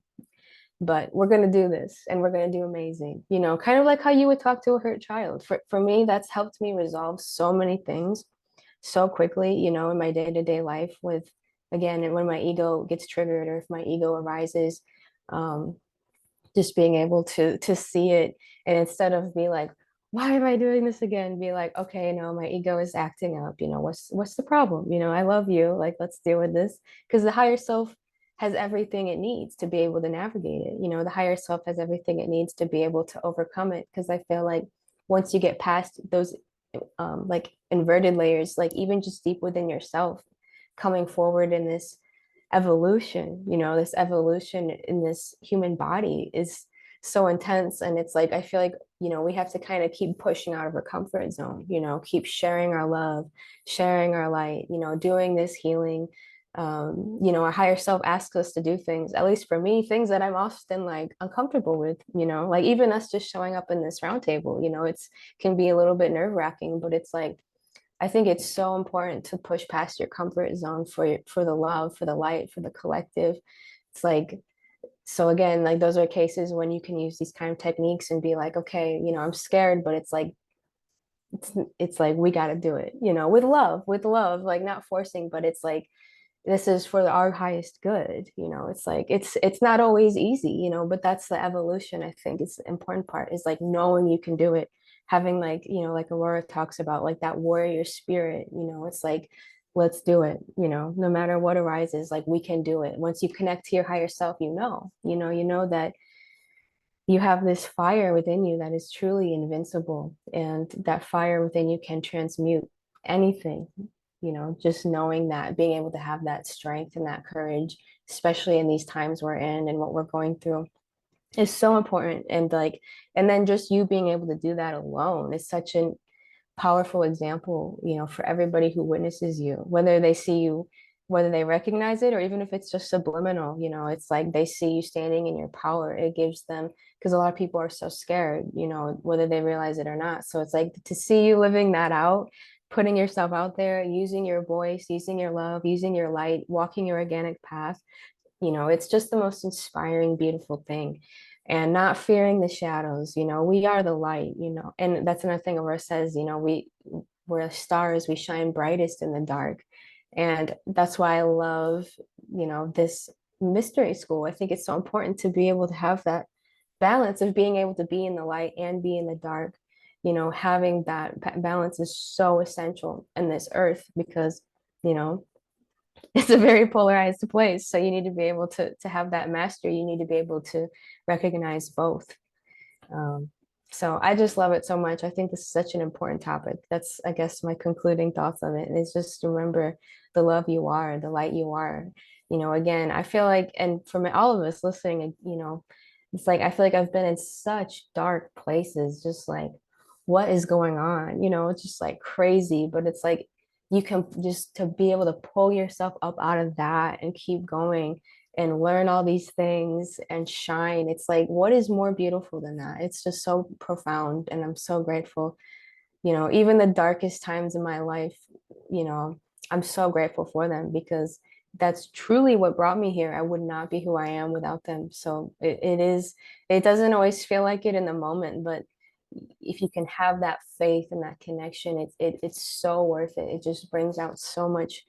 but we're going to do this, and we're going to do amazing, you know, kind of like how you would talk to a hurt child. For me, that's helped me resolve so many things so quickly, you know, in my day-to-day life with, again, and when my ego gets triggered, or if my ego arises, just being able to see it, and instead of be like, why am I doing this again, be like, okay, no, my ego is acting up, you know, what's the problem, you know, I love you, like, let's deal with this. Because the higher self has everything it needs to be able to navigate it, you know. The higher self has everything it needs to be able to overcome it, because I feel like once you get past those like inverted layers, like even just deep within yourself, coming forward in this evolution, you know, this evolution in this human body is so intense. And it's like, I feel like, you know, we have to kind of keep pushing out of our comfort zone, you know, keep sharing our love, sharing our light, you know, doing this healing. You know, our higher self asks us to do things, at least for me, things that I'm often like uncomfortable with, you know, like even us just showing up in this roundtable, you know, it's can be a little bit nerve-wracking, but it's like, I think it's so important to push past your comfort zone for the love, for the light, for the collective. It's like, so again, like those are cases when you can use these kind of techniques and be like, okay, you know, I'm scared, but it's like, it's like, we got to do it, you know, with love, like not forcing, but it's like, this is for our highest good, you know. It's like, it's not always easy, you know, but that's the evolution. I think it's the important part, is like knowing you can do it, having like, you know, like A.U.R.A talks about, like that warrior spirit, you know. It's like, let's do it, you know, no matter what arises, like we can do it. Once you connect to your higher self, you know that you have this fire within you that is truly invincible, and that fire within you can transmute anything, you know. Just knowing that, being able to have that strength and that courage, especially in these times we're in and what we're going through, is so important. And like, and then just you being able to do that alone is such a powerful example, you know, for everybody who witnesses you, whether they see you, whether they recognize it, or even if it's just subliminal, you know. It's like they see you standing in your power. It gives them, because a lot of people are so scared, you know, whether they realize it or not. So it's like to see you living that out, putting yourself out there, using your voice, using your love, using your light, walking your organic path, you know, it's just the most inspiring, beautiful thing. And not fearing the shadows, you know, we are the light, you know. And that's another thing where it says, you know, we're stars, we shine brightest in the dark. And that's why I love, you know, this mystery school. I think it's so important to be able to have that balance of being able to be in the light and be in the dark. You know, having that balance is so essential in this earth, because, you know, it's a very polarized place. So you need to be able to have that mastery. You need to be able to recognize both. So I just love it so much. I think this is such an important topic. That's, I guess, my concluding thoughts on it is just remember the love you are, the light you are. You know, again, I feel like, and for all of us listening, you know, it's like, I feel like I've been in such dark places, just like, what is going on? You know, it's just like crazy, but it's like, you can just to be able to pull yourself up out of that and keep going and learn all these things and shine. It's like, what is more beautiful than that? It's just so profound. And I'm so grateful, you know, even the darkest times in my life, you know, I'm so grateful for them, because that's truly what brought me here. I would not be who I am without them. So it doesn't always feel like it in the moment, but if you can have that faith and that connection, it's so worth it. It just brings out so much,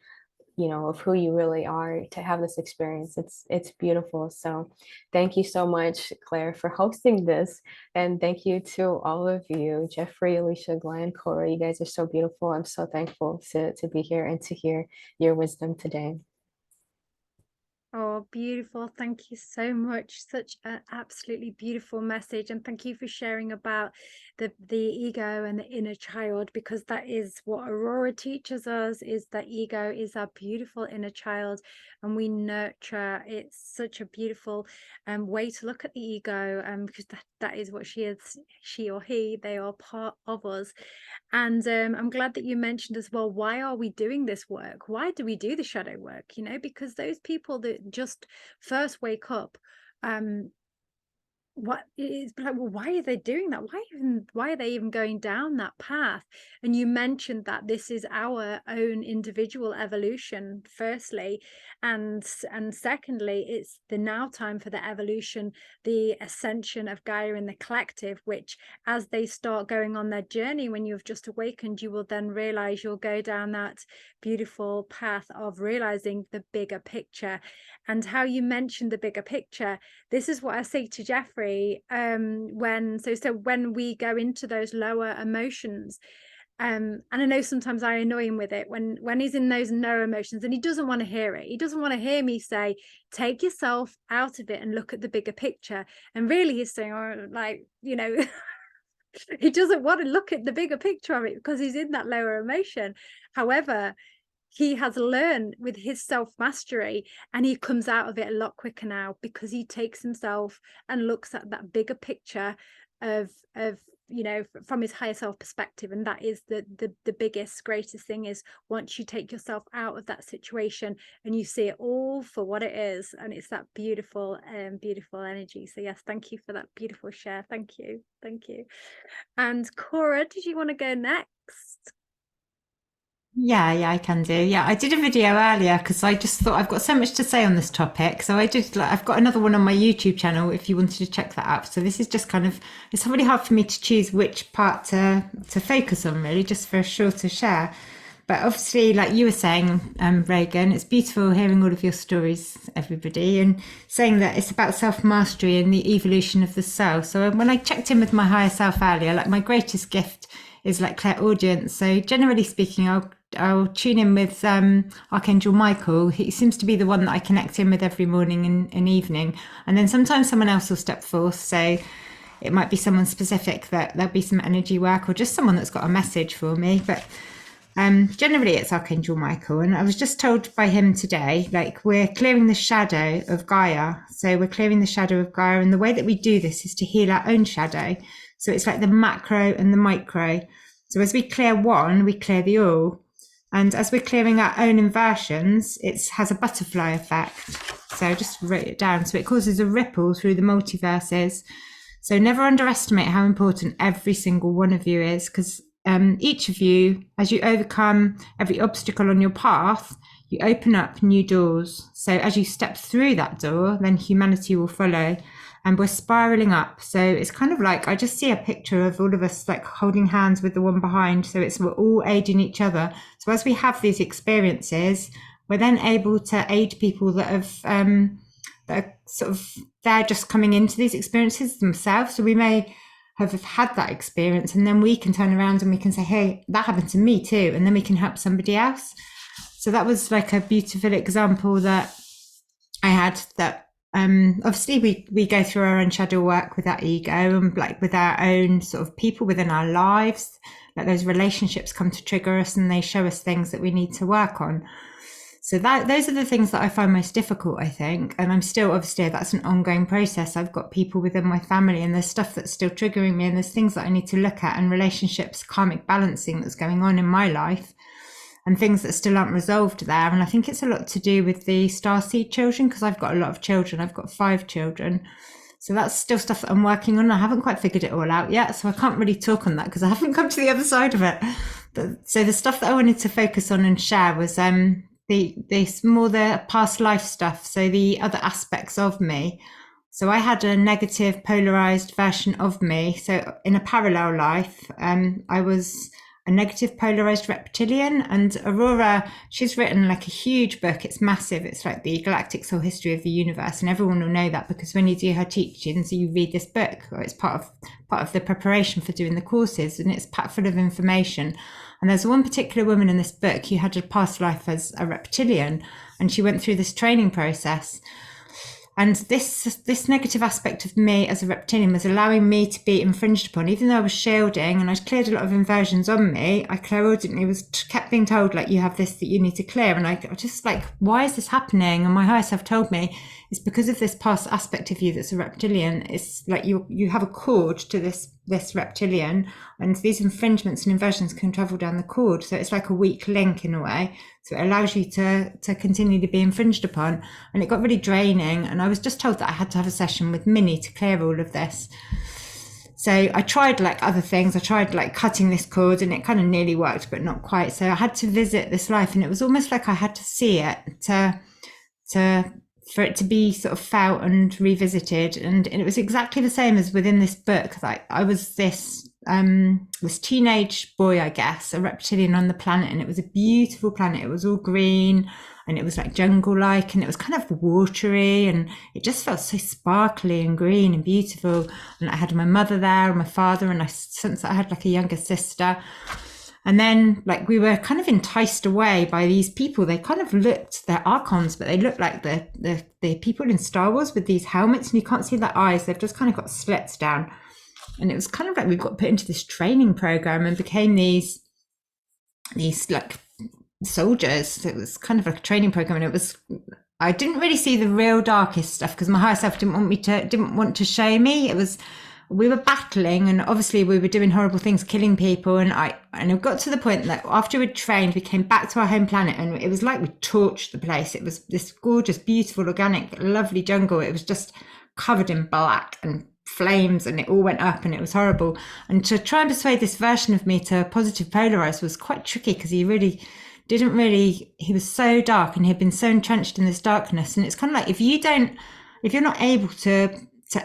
you know, of who you really are to have this experience. It's beautiful. So thank you so much, Claire, for hosting this. And thank you to all of you, Jeffrey, Alicia, Glenn, Cora. You guys are so beautiful. I'm so thankful to be here and to hear your wisdom today. Oh, beautiful. Thank you so much. Such an absolutely beautiful message. And thank you for sharing about the ego and the inner child, because that is what Aurora teaches us, is that ego is our beautiful inner child, and we nurture. It's such a beautiful way to look at the ego, because that is what she is, she or he, they are part of us. And I'm glad that you mentioned as well, why are we doing this work? Why do we do the shadow work? You know, because those people that just first wake up, what is like, well, why are they doing that? Why are they even going down that path? And you mentioned that this is our own individual evolution, firstly, and secondly, it's the now time for the evolution, the ascension of Gaia in the collective, which as they start going on their journey, when you've just awakened, you will then realize you'll go down that beautiful path of realizing the bigger picture. And how you mentioned the bigger picture, this is what I say to Jeffrey, when we go into those lower emotions, and I know sometimes I annoy him with it when he's in those lower emotions and he doesn't want to hear it. He doesn't want to hear me say, take yourself out of it and look at the bigger picture. And really he's saying, oh, like, you know, he doesn't want to look at the bigger picture of it because he's in that lower emotion. However, he has learned with his self-mastery, and he comes out of it a lot quicker now, because he takes himself and looks at that bigger picture of you know, from his higher self perspective. And that is the biggest, greatest thing, is once you take yourself out of that situation and you see it all for what it is, and it's that beautiful beautiful energy. So yes, thank you for that beautiful share. Thank you. And Cora, did you want to go next? Yeah, I can do. Yeah, I did a video earlier because I just thought I've got so much to say on this topic. So I've got another one on my YouTube channel if you wanted to check that out. So this is just kind of, it's really hard for me to choose which part to focus on, really, just for a shorter share. But obviously, like you were saying, Reagan, it's beautiful hearing all of your stories, everybody, and saying that it's about self-mastery and the evolution of the soul. So when I checked in with my higher self earlier, like my greatest gift is like clairaudience. So generally speaking, I'll tune in with Archangel Micheal. He seems to be the one that I connect in with every morning and evening. And then sometimes someone else will step forth. So it might be someone specific, that there'll be some energy work, or just someone that's got a message for me. But generally it's Archangel Micheal. And I was just told by him today, like, we're clearing the shadow of Gaia. So we're clearing the shadow of Gaia. And the way that we do this is to heal our own shadow. So it's like the macro and the micro. So as we clear one, we clear the all. And as we're clearing our own inversions, it has a butterfly effect. So I just wrote it down. So it causes a ripple through the multiverses. So never underestimate how important every single one of you is, because each of you, as you overcome every obstacle on your path, you open up new doors. So as you step through that door, then humanity will follow. And we're spiraling up. So it's kind of like, I just see a picture of all of us like holding hands with the one behind. So we're all aiding each other. So as we have these experiences, we're then able to aid people that have, that are sort of, they're just coming into these experiences themselves. So we may have had that experience, and then we can turn around and we can say, hey, that happened to me too. And then we can help somebody else. So that was like a beautiful example that I had, that obviously we go through our own shadow work with our ego, and like with our own sort of people within our lives, like those relationships come to trigger us and they show us things that we need to work on. So those are the things that I find most difficult, I think. And I'm still, obviously, that's an ongoing process. I've got people within my family and there's stuff that's still triggering me, and there's things that I need to look at, and relationships, karmic balancing that's going on in my life, and things that still aren't resolved there. And I think it's a lot to do with the starseed children, because I've got a lot of children. I've got 5 children. So that's still stuff that I'm working on. I haven't quite figured it all out yet, so I can't really talk on that because I haven't come to the other side of it. So the stuff that I wanted to focus on and share was the past life stuff. So the other aspects of me. So I had a negative polarized version of me. So in a parallel life, I was a negative polarized reptilian, and A.U.R.A, she's written like a huge book. It's massive. It's like the galactic soul history of the universe, and everyone will know that because when you do her teachings, you read this book, or it's part of the preparation for doing the courses, and it's packed full of information. And there's one particular woman in this book who had a past life as a reptilian, and she went through this training process. And this negative aspect of me as a reptilian was allowing me to be infringed upon, even though I was shielding and I'd cleared a lot of inversions on me. I clairaudient kept being told, like, you have this that you need to clear. And I just like, why is this happening? And my higher self told me it's because of this past aspect of you that's a reptilian. It's like you have a cord to this reptilian, and these infringements and inversions can travel down the cord. So it's like a weak link in a way. So it allows you to continue to be infringed upon. And it got really draining. And I was just told that I had to have a session with Minnie to clear all of this. So I tried like other things. I tried like cutting this cord, and it kind of nearly worked, but not quite. So I had to visit this life, and it was almost like I had to see it for it to be sort of felt and revisited. And it was exactly the same as within this book. Like I was this teenage boy, I guess, a reptilian on the planet, and it was a beautiful planet. It was all green, and it was like jungle-like, and it was kind of watery, and it just felt so sparkly and green and beautiful. And I had my mother there and my father, and I sensed that I had like a younger sister. And then like we were kind of enticed away by these people. They kind of looked, they're archons, but they look like the people in Star Wars with these helmets, and you can't see their eyes. They've just kind of got slits down. And it was kind of like we got put into this training program and became these like soldiers. It was kind of like a training program, and I didn't really see the real darkest stuff because my higher self didn't want to show me. We were battling, and obviously we were doing horrible things, killing people. And it got to the point that after we'd trained, we came back to our home planet, and it was like we torched the place. It was this gorgeous, beautiful, organic, lovely jungle. It was just covered in black and flames, and it all went up, and it was horrible. And to try and persuade this version of me to positive polarize was quite tricky because he was so dark, and he had been so entrenched in this darkness. And it's kind of like if you're not able to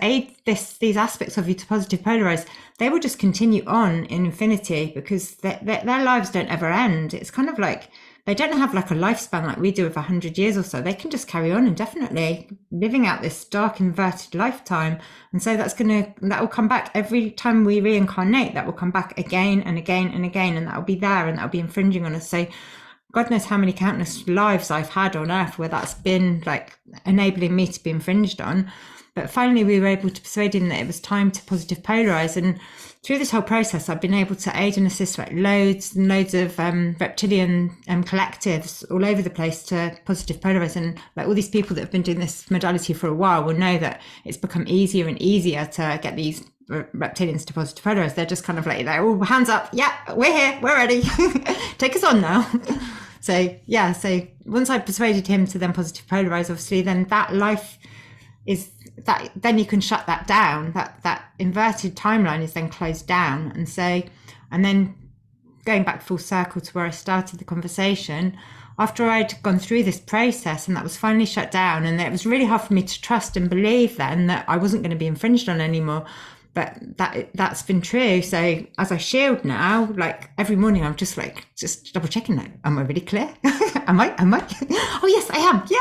aid these aspects of you to positive polarize, they will just continue on in infinity because their lives don't ever end. It's kind of like they don't have like a lifespan like we do of 100 years or so. They can just carry on indefinitely living out this dark inverted lifetime. And so that will come back every time we reincarnate. That will come back again and again and again, and that will be there, and that will be infringing on us. So God knows how many countless lives I've had on earth where that's been like enabling me to be infringed on. But finally we were able to persuade him that it was time to positive polarize. And through this whole process, I've been able to aid and assist like loads and loads of reptilian collectives all over the place to positive polarize. And like all these people that have been doing this modality for a while will know that it's become easier and easier to get these reptilians to positive polarize. They're just kind of like, they're all hands up. Yeah, we're here. We're ready. Take us on now. So yeah, so once I persuaded him to then positive polarize, obviously then that life is that, then you can shut that down. That inverted timeline is then closed down. And then going back full circle to where I started the conversation, after I'd gone through this process and that was finally shut down, and it was really hard for me to trust and believe then that I wasn't going to be infringed on anymore. But that's been true. So as I shield now, like every morning, I'm just double checking, like, am I really clear? am I? Oh yes, I am. Yay!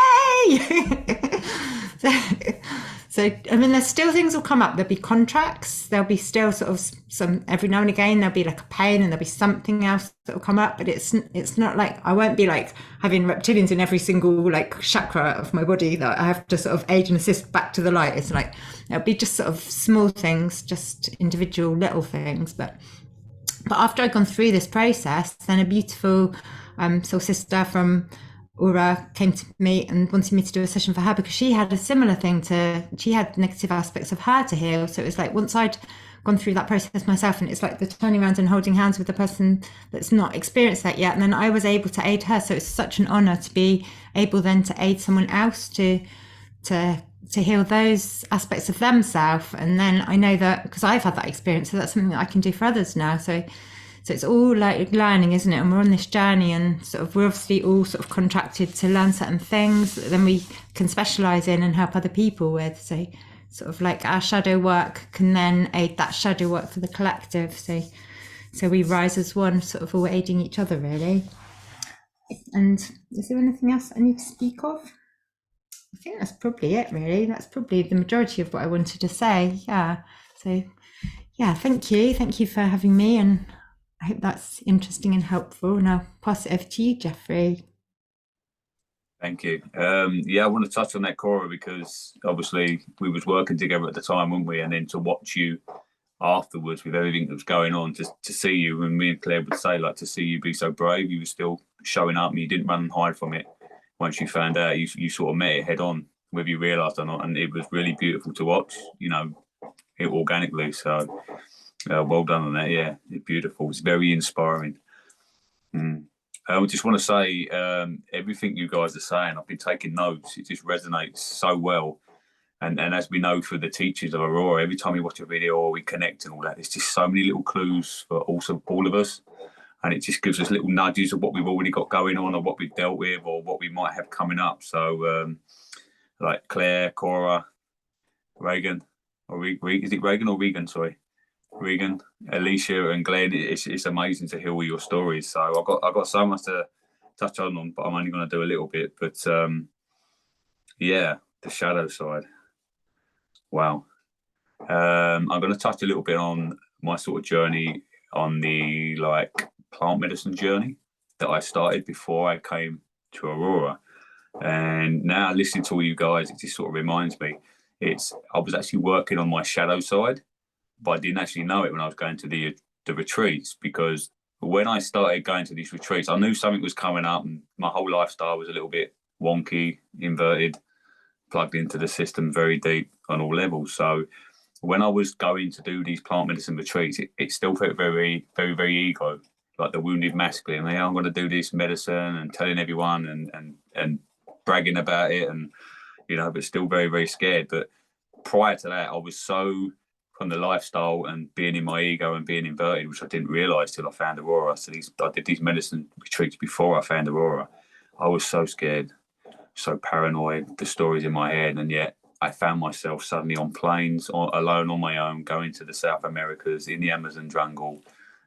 So I mean, there's still things will come up. There'll be contracts. There'll be still sort of some every now and again. There'll be like a pain, and there'll be something else that will come up. But it's not like I won't be like having reptilians in every single like chakra of my body that I have to sort of aid and assist back to the light. It's like it'll be just sort of small things, just individual little things. But after I'd gone through this process, then a beautiful soul sister from A.U.R.A came to me and wanted me to do a session for her because she had a similar thing she had negative aspects of her to heal. So it was like once I'd gone through that process myself, and it's like the turning around and holding hands with the person that's not experienced that yet, and then I was able to aid her. So it's such an honor to be able then to aid someone else to heal those aspects of themselves. And then I know that because I've had that experience, so that's something that I can do for others now. So So it's all like learning, isn't it? And we're on this journey, and sort of we're obviously all sort of contracted to learn certain things that then we can specialize in and help other people with. So sort of like our shadow work can then aid that shadow work for the collective. So we rise as one, sort of all aiding each other, really. And is there anything else I need to speak of? I think that's probably it, really. That's probably the majority of what I wanted to say. Yeah. So, yeah, thank you. Thank you for having me. And I hope that's interesting and helpful. And I'll pass it over to you, Jeffrey. Thank you. Yeah, I want to touch on that, Cora, because obviously we was working together at the time, weren't we? And then to watch you afterwards with everything that was going on, to see you, and me and Claire would say, like, to see you be so brave, you were still showing up and you didn't run and hide from it. Once you found out, you sort of met it head on, whether you realised or not, and it was really beautiful to watch, you know, it organically. So well done on that. Yeah, it's beautiful. It's very inspiring. I just want to say everything you guys are saying, I've been taking notes. It just resonates so well. And as we know through the teachings of A.U.R.A, every time we watch a video or we connect and all that, there's just so many little clues for also all of us. And it just gives us little nudges of what we've already got going on, or what we've dealt with, or what we might have coming up. So like Claire, Cora, Reagan, or is it Reagan or Regan? Sorry. Regan, Alicia, and Glenn. It's amazing to hear all your stories. So I've got so much to touch on them, but I'm only going to do a little bit. But yeah, the shadow side. Wow. I'm going to touch a little bit on my sort of journey on the like plant medicine journey that I started before I came to A.U.R.A. And now listening to all you guys, it just sort of reminds me. I was actually working on my shadow side, but I didn't actually know it when I was going to the retreats, because when I started going to these retreats, I knew something was coming up, and my whole lifestyle was a little bit wonky, inverted, plugged into the system very deep on all levels. So when I was going to do these plant medicine retreats, it still felt very, very, very ego, like the wounded masculine. Hey, I'm going to do this medicine and telling everyone and bragging about it, and you know, but still very, very scared. But prior to that, I was so from the lifestyle and being in my ego and being inverted, which I didn't realise till I found A.U.R.A. So I did these medicine retreats before I found A.U.R.A. I was so scared, so paranoid, the stories in my head, and yet I found myself suddenly on planes, alone on my own, going to the South Americas, in the Amazon jungle,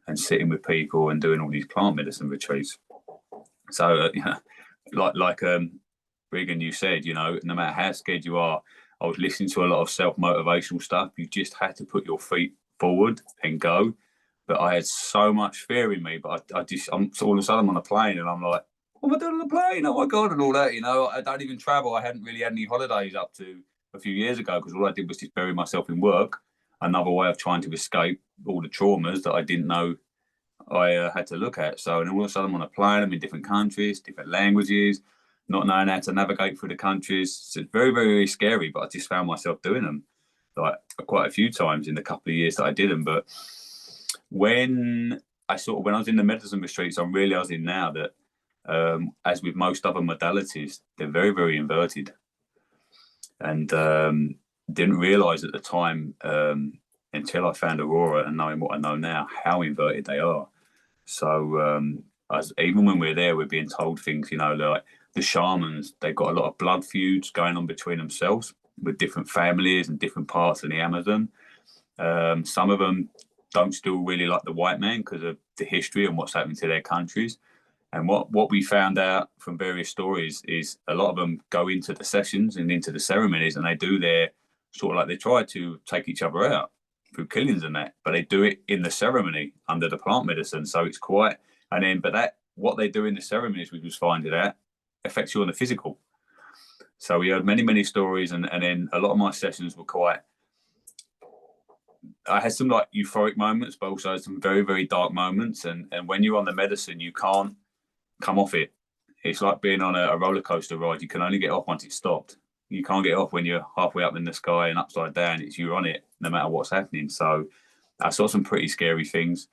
and sitting with people and doing all these plant medicine retreats. So, like Regan, you said, you know, no matter how scared you are, I was listening to a lot of self-motivational stuff. You just had to put your feet forward and go. But I had so much fear in me. But I'm all of a sudden I'm on a plane and I'm like, what am I doing on the plane? Oh my God, and all that. You know, I don't even travel. I hadn't really had any holidays up to a few years ago, because all I did was just bury myself in work. Another way of trying to escape all the traumas that I didn't know I had to look at. So, and all of a sudden I'm on a plane. I'm in different countries, different languages, not knowing how to navigate through the countries. So it's very, very, very scary, but I just found myself doing them like quite a few times in the couple of years that I did them. But when I was in the medicine retreats, I'm realizing now that as with most other modalities, they're very, very inverted, and didn't realize at the time until I found A.U.R.A. and knowing what I know now, how inverted they are. So even when we're there, we're being told things, you know, like the shamans, they've got a lot of blood feuds going on between themselves with different families and different parts of the Amazon. Some of them don't still really like the white man because of the history and what's happening to their countries. And what we found out from various stories is a lot of them go into the sessions and into the ceremonies, and they do their sort of like, they try to take each other out through killings and that, but they do it in the ceremony under the plant medicine. So it's quite, and then, but that, what they do in the ceremonies, we was finding out, affects you on the physical. So we heard many, many stories, and then a lot of my sessions were quite, I had some like euphoric moments, but also some very, very dark moments. And when you're on the medicine, you can't come off it. It's like being on a roller coaster ride. You can only get off once it's stopped. You can't get off when you're halfway up in the sky and upside down. It's you're on it no matter what's happening. So I saw some pretty scary things,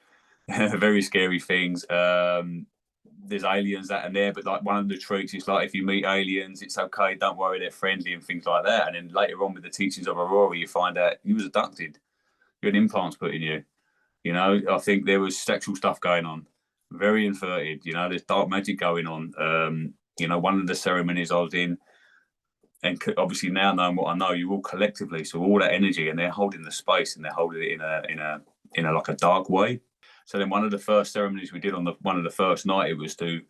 very scary things. There's aliens that and there, but like one of the tricks is like, if you meet aliens, it's okay, don't worry, they're friendly and things like that. And then later on with the teachings of A.U.R.A, you find out you was abducted. You had implants put in you. You know, I think there was sexual stuff going on, very inverted. You know, there's dark magic going on. You know, one of the ceremonies I was in, and obviously now knowing what I know, you all collectively, so all that energy, and they're holding the space, and they're holding it in a like a dark way. So then one of the first ceremonies we did on one of the first night, it was to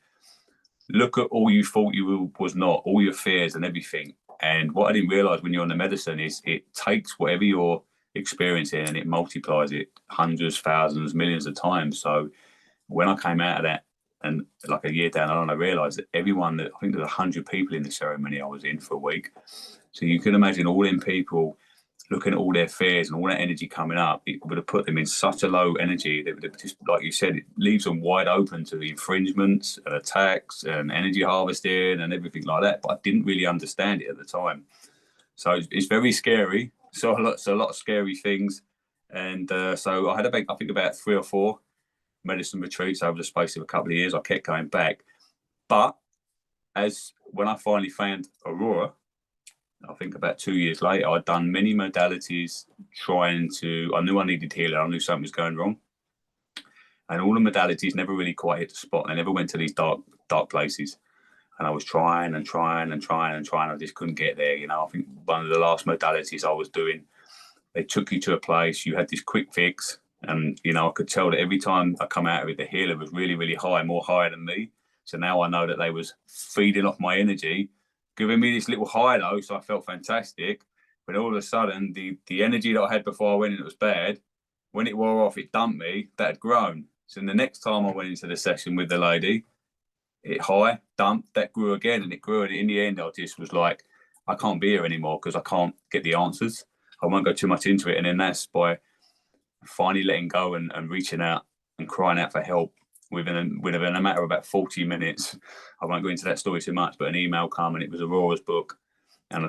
look at all you thought you was not, all your fears and everything. And what I didn't realize when you're on the medicine is it takes whatever you're experiencing and it multiplies it hundreds, thousands, millions of times. So when I came out of that, and like a year down the line, I realised that everyone, that I think there's 100 people in the ceremony I was in for a week. So you can imagine all them people looking at all their fears and all that energy coming up. It would have put them in such a low energy that would have just, like you said, it leaves them wide open to infringements and attacks and energy harvesting and everything like that. But I didn't really understand it at the time. So it's very scary. So a lot of scary things. And so I had I think about 3 or 4 medicine retreats over the space of a couple of years. I kept going back, but when I finally found A.U.R.A, I think about 2 years later, I'd done many modalities I knew I needed healing. I knew something was going wrong, and all the modalities never really quite hit the spot. They never went to these dark places, and I was trying and trying and trying and trying. I just couldn't get there. You know, I think one of the last modalities I was doing, they took you to a place, you had this quick fix. And, you know, I could tell that every time I come out of it, the healer was really, really high, more higher than me. So now I know that they was feeding off my energy, giving me this little high low. So I felt fantastic. But all of a sudden, the energy that I had before I went in, it was bad. When it wore off, it dumped me. That had grown. So the next time I went into the session with the lady, it high, dumped, that grew again. And it grew. And in the end, I just was like, I can't be here anymore because I can't get the answers. I won't go too much into it. And then that's by finally letting go and reaching out and crying out for help within a matter of about 40 minutes. I won't go into that story too much, but an email came and it was A.U.R.A's book. And I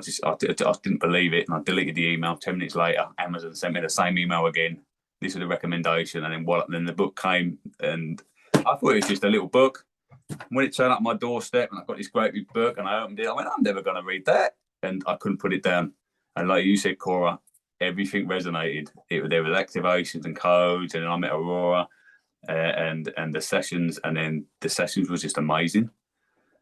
didn't believe it. And I deleted the email. 10 minutes later, Amazon sent me the same email again. This is the recommendation. And then the book came, and I thought it was just a little book. When it turned up my doorstep and I got this great big book and I opened it, I went, I'm never going to read that. And I couldn't put it down. And like you said, Cora, everything resonated. There was activations and codes, and then I met A.U.R.A and the sessions, and then the sessions was just amazing.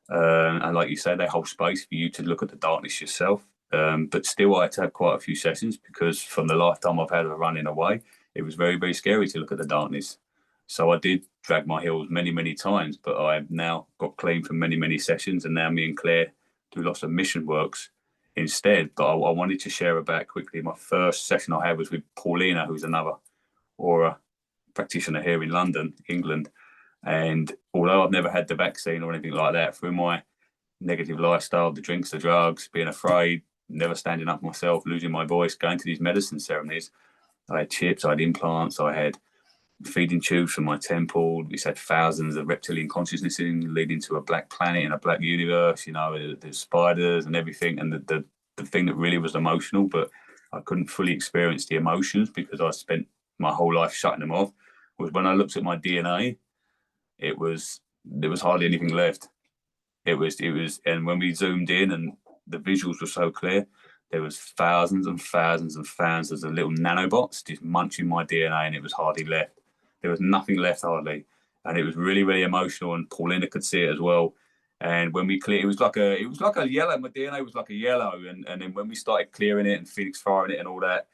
And like you said, they hold space for you to look at the darkness yourself. But still, I had to have quite a few sessions because from the lifetime I've had of running away, it was very, very scary to look at the darkness. So I did drag my heels many, many times, but I've now got clean from many, many sessions, and now me and Claire do lots of mission works instead. But I wanted to share about quickly, my first session I had was with Paulina, who's another A.U.R.A practitioner here in London, England. And although I've never had the vaccine or anything like that, through my negative lifestyle, the drinks, the drugs, being afraid, never standing up myself, losing my voice, going to these medicine ceremonies, I had chips, I had implants, I had feeding tubes from my temple. We had thousands of reptilian consciousness leading to a black planet and a black universe. You know, there's spiders and everything. And the thing that really was emotional, but I couldn't fully experience the emotions because I spent my whole life shutting them off, was when I looked at my DNA, there was hardly anything left. It was, and when we zoomed in and the visuals were so clear, there was thousands and thousands and thousands of little nanobots just munching my DNA, and it was hardly left. There was nothing left hardly, and it was really, really emotional. And Paulina could see it as well. And when we cleared, it was like a yellow. My DNA was like a yellow, and then when we started clearing it and Phoenix firing it and all that,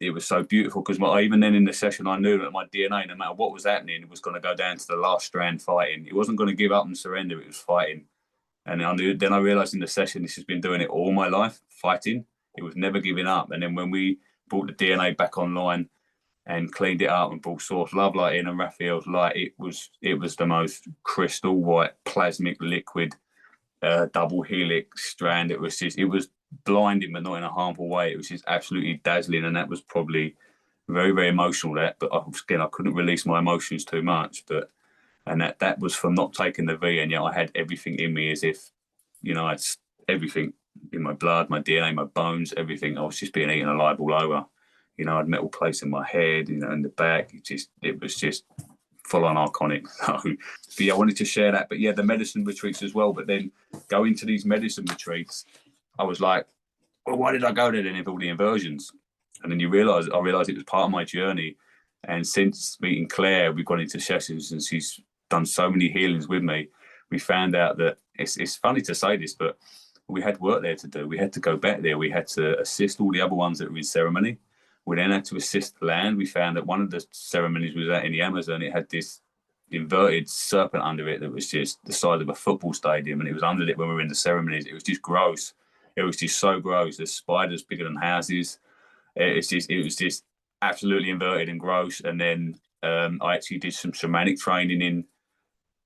it was so beautiful because even then in the session, I knew that my DNA, no matter what was happening, it was going to go down to the last strand fighting. It wasn't going to give up and surrender. It was fighting. And then I realized in the session, this has been doing it all my life, fighting. It was never giving up. And then when we brought the DNA back online and cleaned it up and brought Source Love Light in and Raphael's light, it was the most crystal white, plasmic liquid, double helix strand. It was blinding, but not in a harmful way. It was just absolutely dazzling. And that was probably very, very emotional, but again, I couldn't release my emotions too much. And that was from not taking the V, and yet I had everything in me as if, I had everything in my blood, my DNA, my bones, everything. I was just being eaten alive all over. I had metal plates in my head, in the back. It was just full on archonic. So yeah, I wanted to share that. But yeah, the medicine retreats as well. But then going to these medicine retreats, I was like, well, why did I go there then with all the inversions? And then I realized it was part of my journey. And since meeting Claire, we've gone into sessions and she's done so many healings with me. We found out that it's funny to say this, but we had work there to do. We had to go back there. We had to assist all the other ones that were in ceremony. We then had to assist the land. We found that one of the ceremonies was out in the Amazon. It had this inverted serpent under it that was just the size of a football stadium, and it was under it when we were in the ceremonies. It was just gross. It was just so gross. There's spiders bigger than houses. It was just absolutely inverted and gross. And then I actually did some shamanic training in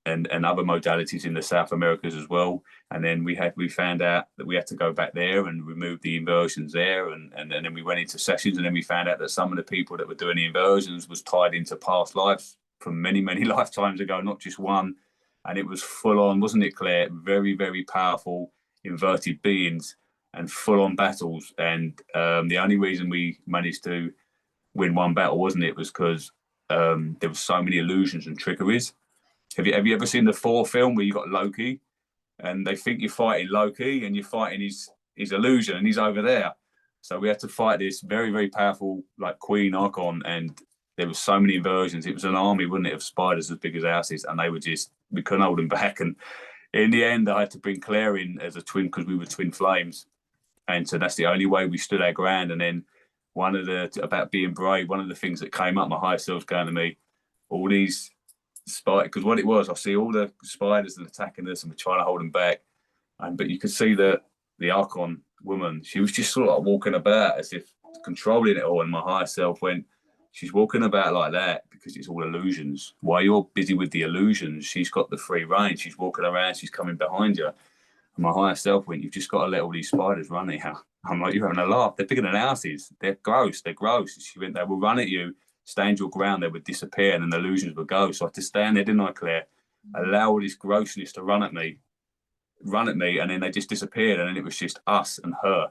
and other modalities in the South Americas as well. And then we found out that we had to go back there and remove the inversions there. And then we went into sessions, and then we found out that some of the people that were doing the inversions was tied into past lives from many, many lifetimes ago, not just one. And it was full on, wasn't it, Claire? Very, very powerful inverted beings and full on battles. And the only reason we managed to win one battle, wasn't it, was because there were so many illusions and trickeries. Have you ever seen the Thor film where you got Loki and they think you're fighting Loki and you're fighting his illusion and he's over there? So we had to fight this very, very powerful like Queen Archon, and there was so many inversions. It was an army, wasn't it, of spiders as big as houses, and they were just, we couldn't hold them back. And in the end, I had to bring Claire in as a twin because we were twin flames. And so that's the only way we stood our ground. And then about being brave, one of the things that came up, my higher self's going to me, all these spiders, because what it was, I see all the spiders and attacking us and we're trying to hold them back. But you could see the Archon woman, she was just sort of like walking about as if controlling it all. And my higher self went, she's walking about like that because it's all illusions. While you're busy with the illusions, she's got the free reign. She's walking around, she's coming behind you. And my higher self went, you've just got to let all these spiders run here. I'm like, you're having a laugh. They're bigger than houses. They're gross. They're gross. She went, they will run at you, stand your ground, they would disappear and the illusions would go. So I had to stand there, didn't I, Claire? Allow all this grossness to run at me, and then they just disappeared. And then it was just us and her.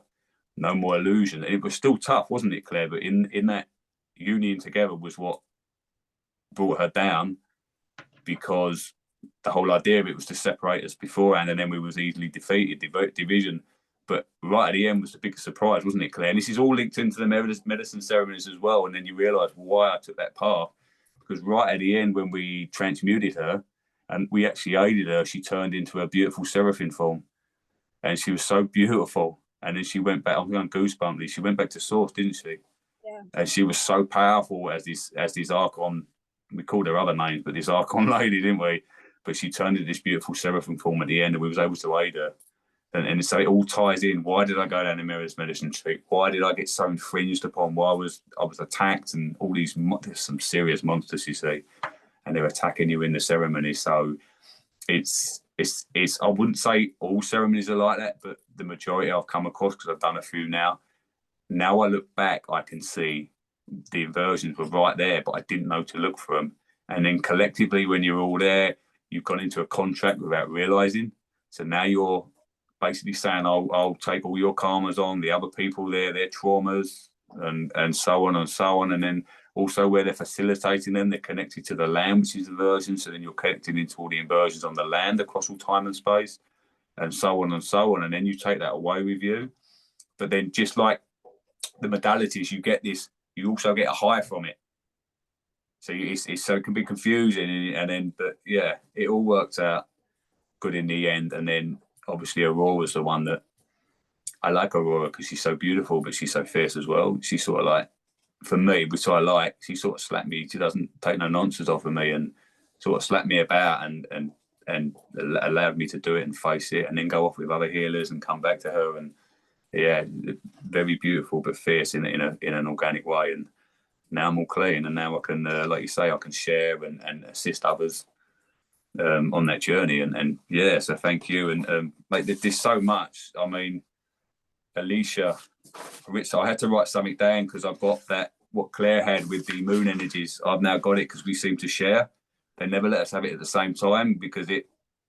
No more illusion. It was still tough, wasn't it, Claire? But in that union together was what brought her down, because the whole idea of it was to separate us beforehand, and then we was easily defeated, division. But right at the end was the biggest surprise, wasn't it, Claire? And this is all linked into the medicine ceremonies as well. And then you realise why I took that path, because right at the end, when we transmuted her and we actually aided her, she turned into a beautiful seraphim form, and she was so beautiful. And then she went back. I'm going goosebumpy. She went back to source, didn't she? Yeah. And she was so powerful as this Archon. We called her other names, but this Archon lady, didn't we? But she turned into this beautiful seraphim form at the end, and we was able to aid her. And so it all ties in. Why did I go down the Mirrors Medicine Street? Why did I get so infringed upon? Why was I attacked? And all these, there's some serious monsters, you see, and they're attacking you in the ceremony. So it's I wouldn't say all ceremonies are like that, but the majority I've come across, because I've done a few now. Now I look back, I can see the inversions were right there, but I didn't know to look for them. And then collectively, when you're all there, you've gone into a contract without realizing. So now you're basically saying, I'll take all your karmas on, the other people there, their traumas, and so on and so on. And then also where they're facilitating them, they're connected to the land, which is inversion. So then you're connected into all the inversions on the land across all time and space, and so on and so on. And then you take that away with you. But then just like the modalities, you get this, you also get a high from it. So so it can be confusing, but yeah, it all worked out good in the end. And then obviously A.U.R.A was the one that I like. A.U.R.A because she's so beautiful, but she's so fierce as well. She's sort of like, for me, which I like, she sort of slapped me. She doesn't take no nonsense off of me, and sort of slapped me about and allowed me to do it and face it, and then go off with other healers and come back to her. And yeah, very beautiful but fierce in an organic way. And now I'm all clean, and now I can, like you say, I can share and assist others on that journey. And yeah, so thank you. And like, there's so much. I mean, Alicia, I had to write something down because I've got that, what Claire had with the moon energies. I've now got it because we seem to share. They never let us have it at the same time because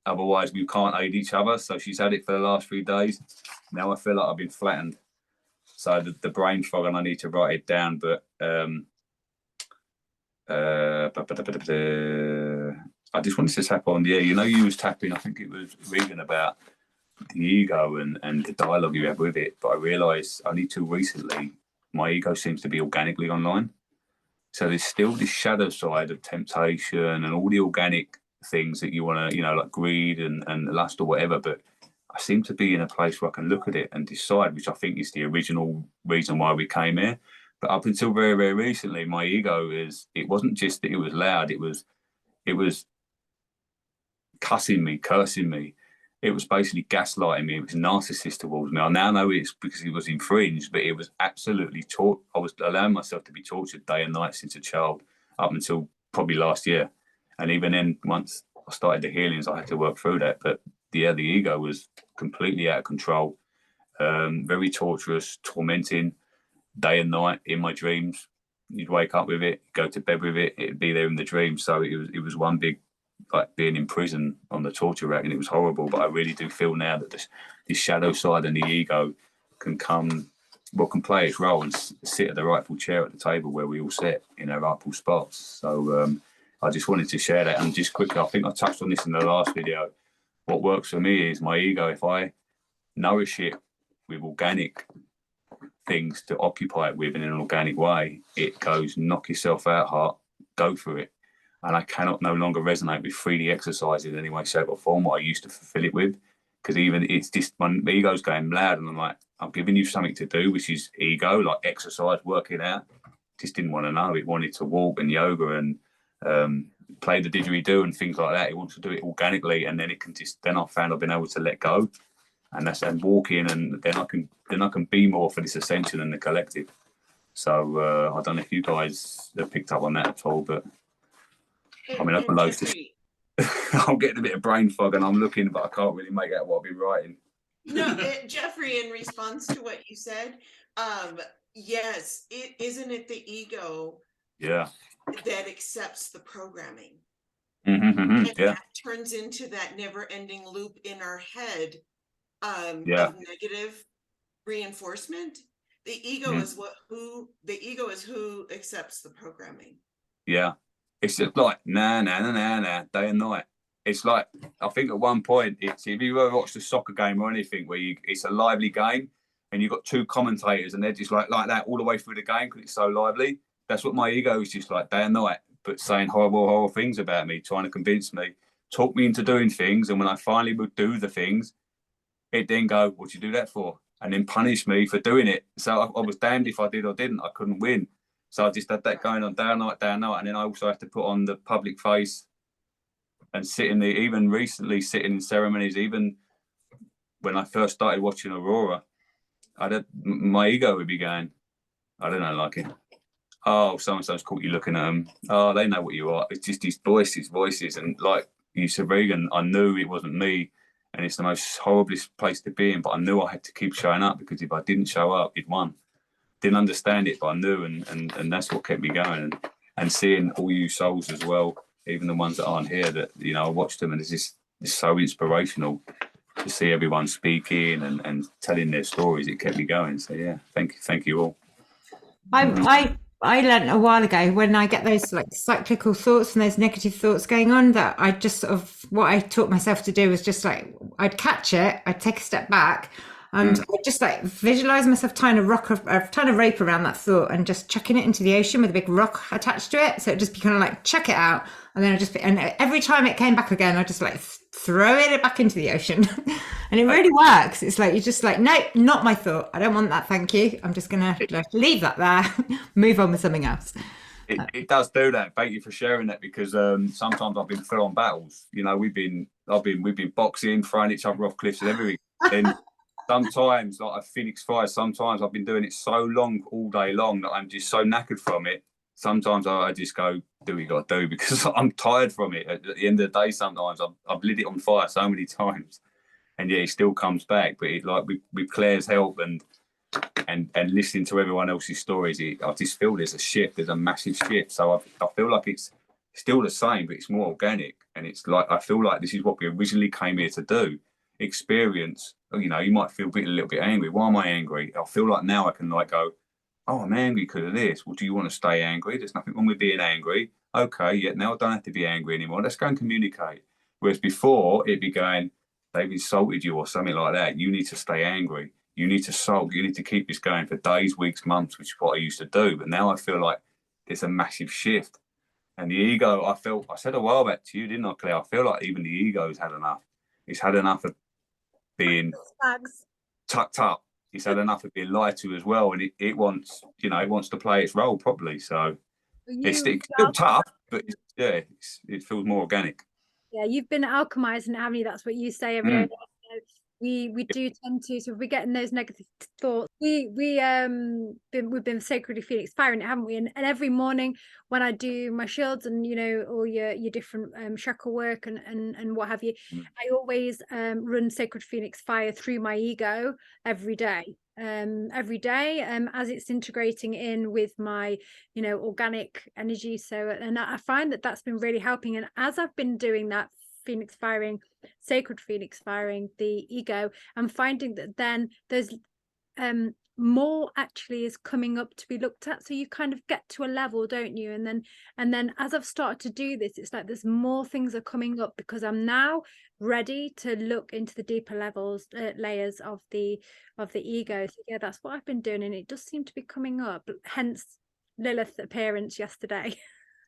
otherwise we can't aid each other. So she's had it for the last 3 days. Now I feel like I've been flattened. So the brain fog, and I need to write it down. But I just wanted to tap on, you was tapping, I think it was reading about the ego and the dialogue you have with it. But I realised only too recently, my ego seems to be organically online. So there's still this shadow side of temptation and all the organic things that you want to, you know, like greed and lust or whatever. But I seem to be in a place where I can look at it and decide, which I think is the original reason why we came here. But up until very, very recently, my ego it wasn't just that it was loud, it was cussing me, cursing me. It was basically gaslighting me. It was narcissist towards me. I now know it's because it was infringed, but it was absolutely I was allowing myself to be tortured day and night since a child up until probably last year. And even then, once I started the healings, I had to work through that. But yeah, the ego was completely out of control, very torturous, tormenting, day and night in my dreams. You'd wake up with it, go to bed with it, it'd be there in the dream. So it was one big, like being in prison on the torture rack, and it was horrible. But I really do feel now that this shadow side and the ego can play its role and sit at the rightful chair at the table where we all sit in our rightful spots. So I just wanted to share that. And just quickly, I think I touched on this in the last video. What works for me is my ego. If I nourish it with organic things to occupy it with in an organic way, it goes, knock yourself out, heart, go for it. And I cannot no longer resonate with 3D exercise in any way, shape or form what I used to fulfill it with. Because even it's just, my ego's going loud and I'm like, I'm giving you something to do, which is ego, like exercise, working out. Just didn't want to know. It wanted to walk and yoga and play the didgeridoo and things like that. It wants to do it organically, and then it can just. Then I found I've been able to let go, and walk in, and then I can be more for this ascension and the collective. So I don't know if you guys have picked up on that at all, but I mean, I've got loads to. I'm getting a bit of brain fog, and I'm looking, but I can't really make out what I've been writing. No, Jeffrey, in response to what you said, yes, isn't it the ego? Yeah. That accepts the programming. And that turns into that never-ending loop in our head of negative reinforcement. The ego is who accepts the programming. Yeah. It's just like nah, day and night. It's like, I think at one point, if you ever watched a soccer game or anything where it's a lively game and you've got two commentators and they're just like that all the way through the game because it's so lively. That's what my ego is, just like day and night, but saying horrible things about me, trying to convince me, talk me into doing things. And when I finally would do the things, it then go, what'd you do that for? And then punish me for doing it. So I was damned if I did or didn't. I couldn't win. So I just had that going on day and night. And then I also have to put on the public face and even recently sitting in ceremonies, even when I first started watching A.U.R.A, my ego would be going, I don't know, like it. Oh, so-and-so's caught you looking at them. Oh, they know what you are. It's just these voices. And like you said, Regan, I knew it wasn't me. And it's the most horriblest place to be in. But I knew I had to keep showing up, because if I didn't show up, it won. Didn't understand it, but I knew. And that's what kept me going. And seeing all you souls as well, even the ones that aren't here, that, you know, I watched them, and it's so inspirational to see everyone speaking and telling their stories. It kept me going. So yeah, thank you all. I learned a while ago, when I get those like cyclical thoughts and those negative thoughts going on, that I just sort of, what I taught myself to do was just like, I'd catch it, I'd take a step back, and I'd just like visualize myself tying a rope around that thought and just chucking it into the ocean with a big rock attached to it. So it'd just be kind of like, check it out. And then and every time it came back again, I just like throw it back into the ocean. And it really works. It's like, you're just like, no, not my thought. I don't want that. Thank you. I'm just going to leave that there, move on with something else. It does do that. Thank you for sharing that, because sometimes I've been full on battles. You know, we've been boxing, throwing each other off cliffs and everything. And sometimes, like a phoenix fire, sometimes I've been doing it so long, all day long, that I'm just so knackered from it. Sometimes I just go, do what you got to do, because I'm tired from it. At the end of the day, sometimes I've lit it on fire so many times, and yeah, it still comes back. But it, like with Claire's help and listening to everyone else's stories, I just feel there's a shift. There's a massive shift. So I feel like it's still the same, but it's more organic. And it's like, I feel like this is what we originally came here to do. Experience. You know, you might feel a little bit angry. Why am I angry? I feel like now I can like go, oh, I'm angry because of this. Well, do you want to stay angry? There's nothing wrong with being angry. Okay, yeah, now I don't have to be angry anymore. Let's go and communicate. Whereas before, it'd be going, they've insulted you or something like that. You need to stay angry. You need to sulk. You need to keep this going for days, weeks, months, which is what I used to do. But now I feel like it's a massive shift. And the ego, I said a while back to you, didn't I, Claire? I feel like even the ego's had enough. It's had enough of being tucked up. It's had enough of being lied to as well, and it wants, it wants to play its role properly. So it's still tough, but it feels more organic. Yeah, you've been alchemizing it, haven't you? That's what you say every day. We do tend to, so if we're getting those negative thoughts, we've been sacredly Phoenix firing it, haven't we? And every morning when I do my shields and all your different chakra work and what have you, I always run sacred Phoenix fire through my ego every day. As it's integrating in with my organic energy. So, and I find that that's been really helping, and as I've been doing that Phoenix firing, sacred Phoenix firing the ego, I'm finding that then there's more actually is coming up to be looked at. So you kind of get to a level, don't you? And then as I've started to do this, it's like there's more things are coming up because I'm now ready to look into the deeper levels, layers of the ego. So yeah, that's what I've been doing, and it does seem to be coming up, hence Lilith's appearance yesterday.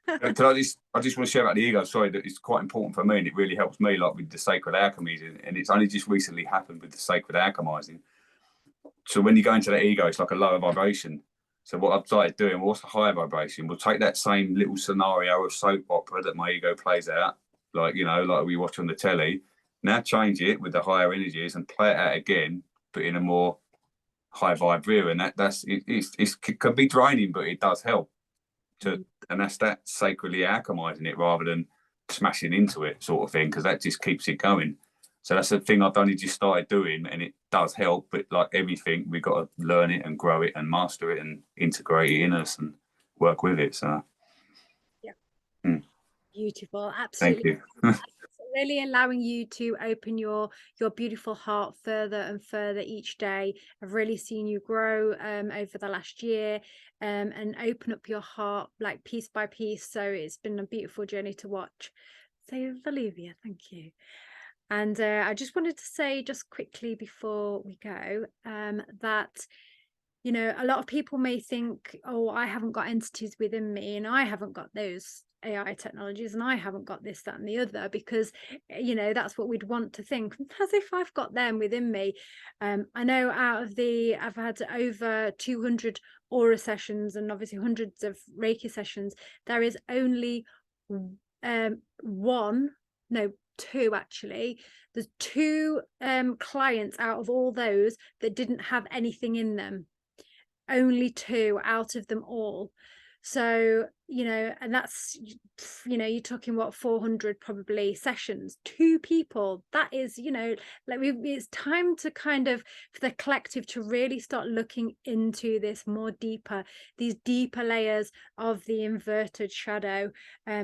I just want to share about the ego. Sorry, that it's quite important for me, and it really helps me, like with the sacred alchemies, and it's only just recently happened with the sacred alchemizing. So when you go into the ego, it's like a lower vibration. So what I've started doing, what's the higher vibration? We'll take that same little scenario of soap opera that my ego plays out, like we watch on the telly. Now change it with the higher energies and play it out again, but in a more high vibe view. And it can be draining, but it does help. And that's that sacredly alchemizing it rather than smashing into it, sort of thing, because that just keeps it going. So that's the thing I've only just started doing, and it does help. But like everything, we've got to learn it and grow it and master it and integrate it in us and work with it. So beautiful, absolutely. Thank you. Really allowing you to open your beautiful heart further and further each day. I've really seen you grow over the last year, and open up your heart like piece by piece. So it's been a beautiful journey to watch. So Olivia, thank you. And I just wanted to say just quickly before we go that a lot of people may think, oh, I haven't got entities within me, and I haven't got those AI technologies, and I haven't got this, that, and the other, because that's what we'd want to think, as if I've got them within me. I know I've had over 200 aura sessions and obviously hundreds of Reiki sessions. There is only two actually. There's two clients out of all those that didn't have anything in them. Only two out of them all. So and that's you're talking what, 400 probably sessions, two people. That is it's time to kind of, for the collective, to really start looking into this more deeper, these deeper layers of the inverted shadow,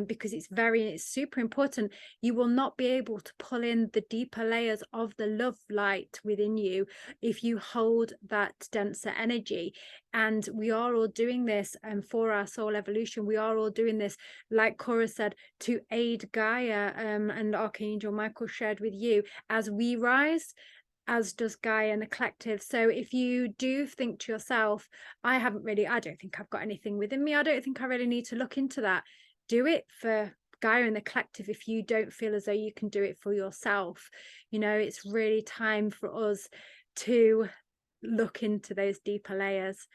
because it's super important. You will not be able to pull in the deeper layers of the love light within you if you hold that denser energy. And we are all doing this for our soul evolution. We are all doing this, like Cora said, to aid Gaia, and Archangel Micheal shared with you, as we rise, as does Gaia and the collective. So if you do think to yourself, I don't think I've got anything within me, I don't think I really need to look into that, do it for Gaia and the collective if you don't feel as though you can do it for yourself. It's really time for us to look into those deeper layers.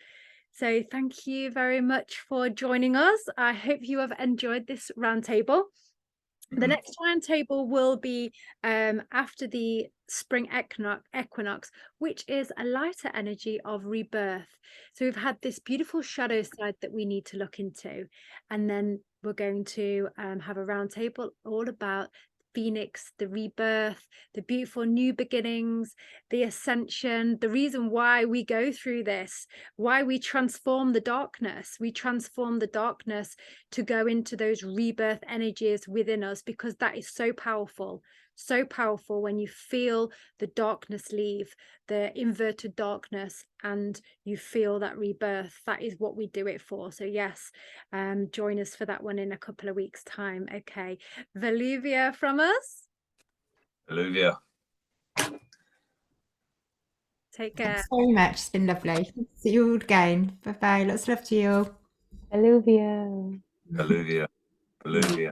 So thank you very much for joining us. I hope you have enjoyed this roundtable. The next roundtable will be after the spring equinox, which is a lighter energy of rebirth. So we've had this beautiful shadow side that we need to look into, and then we're going to have a roundtable all about Phoenix, the rebirth, the beautiful new beginnings, the ascension, the reason why we go through this, why we transform the darkness. We transform the darkness to go into those rebirth energies within us, because that is so powerful when you feel the darkness leave, the inverted darkness, and you feel that rebirth. That is what we do it for. So yes, join us for that one in a couple of weeks' time. Okay, Olivia from us. Olivia, take care. Thanks very much. It's been lovely. See you all again. Bye bye. Lots of love to you all. Alluvia. Alluvia. Alluvia. Alluvia.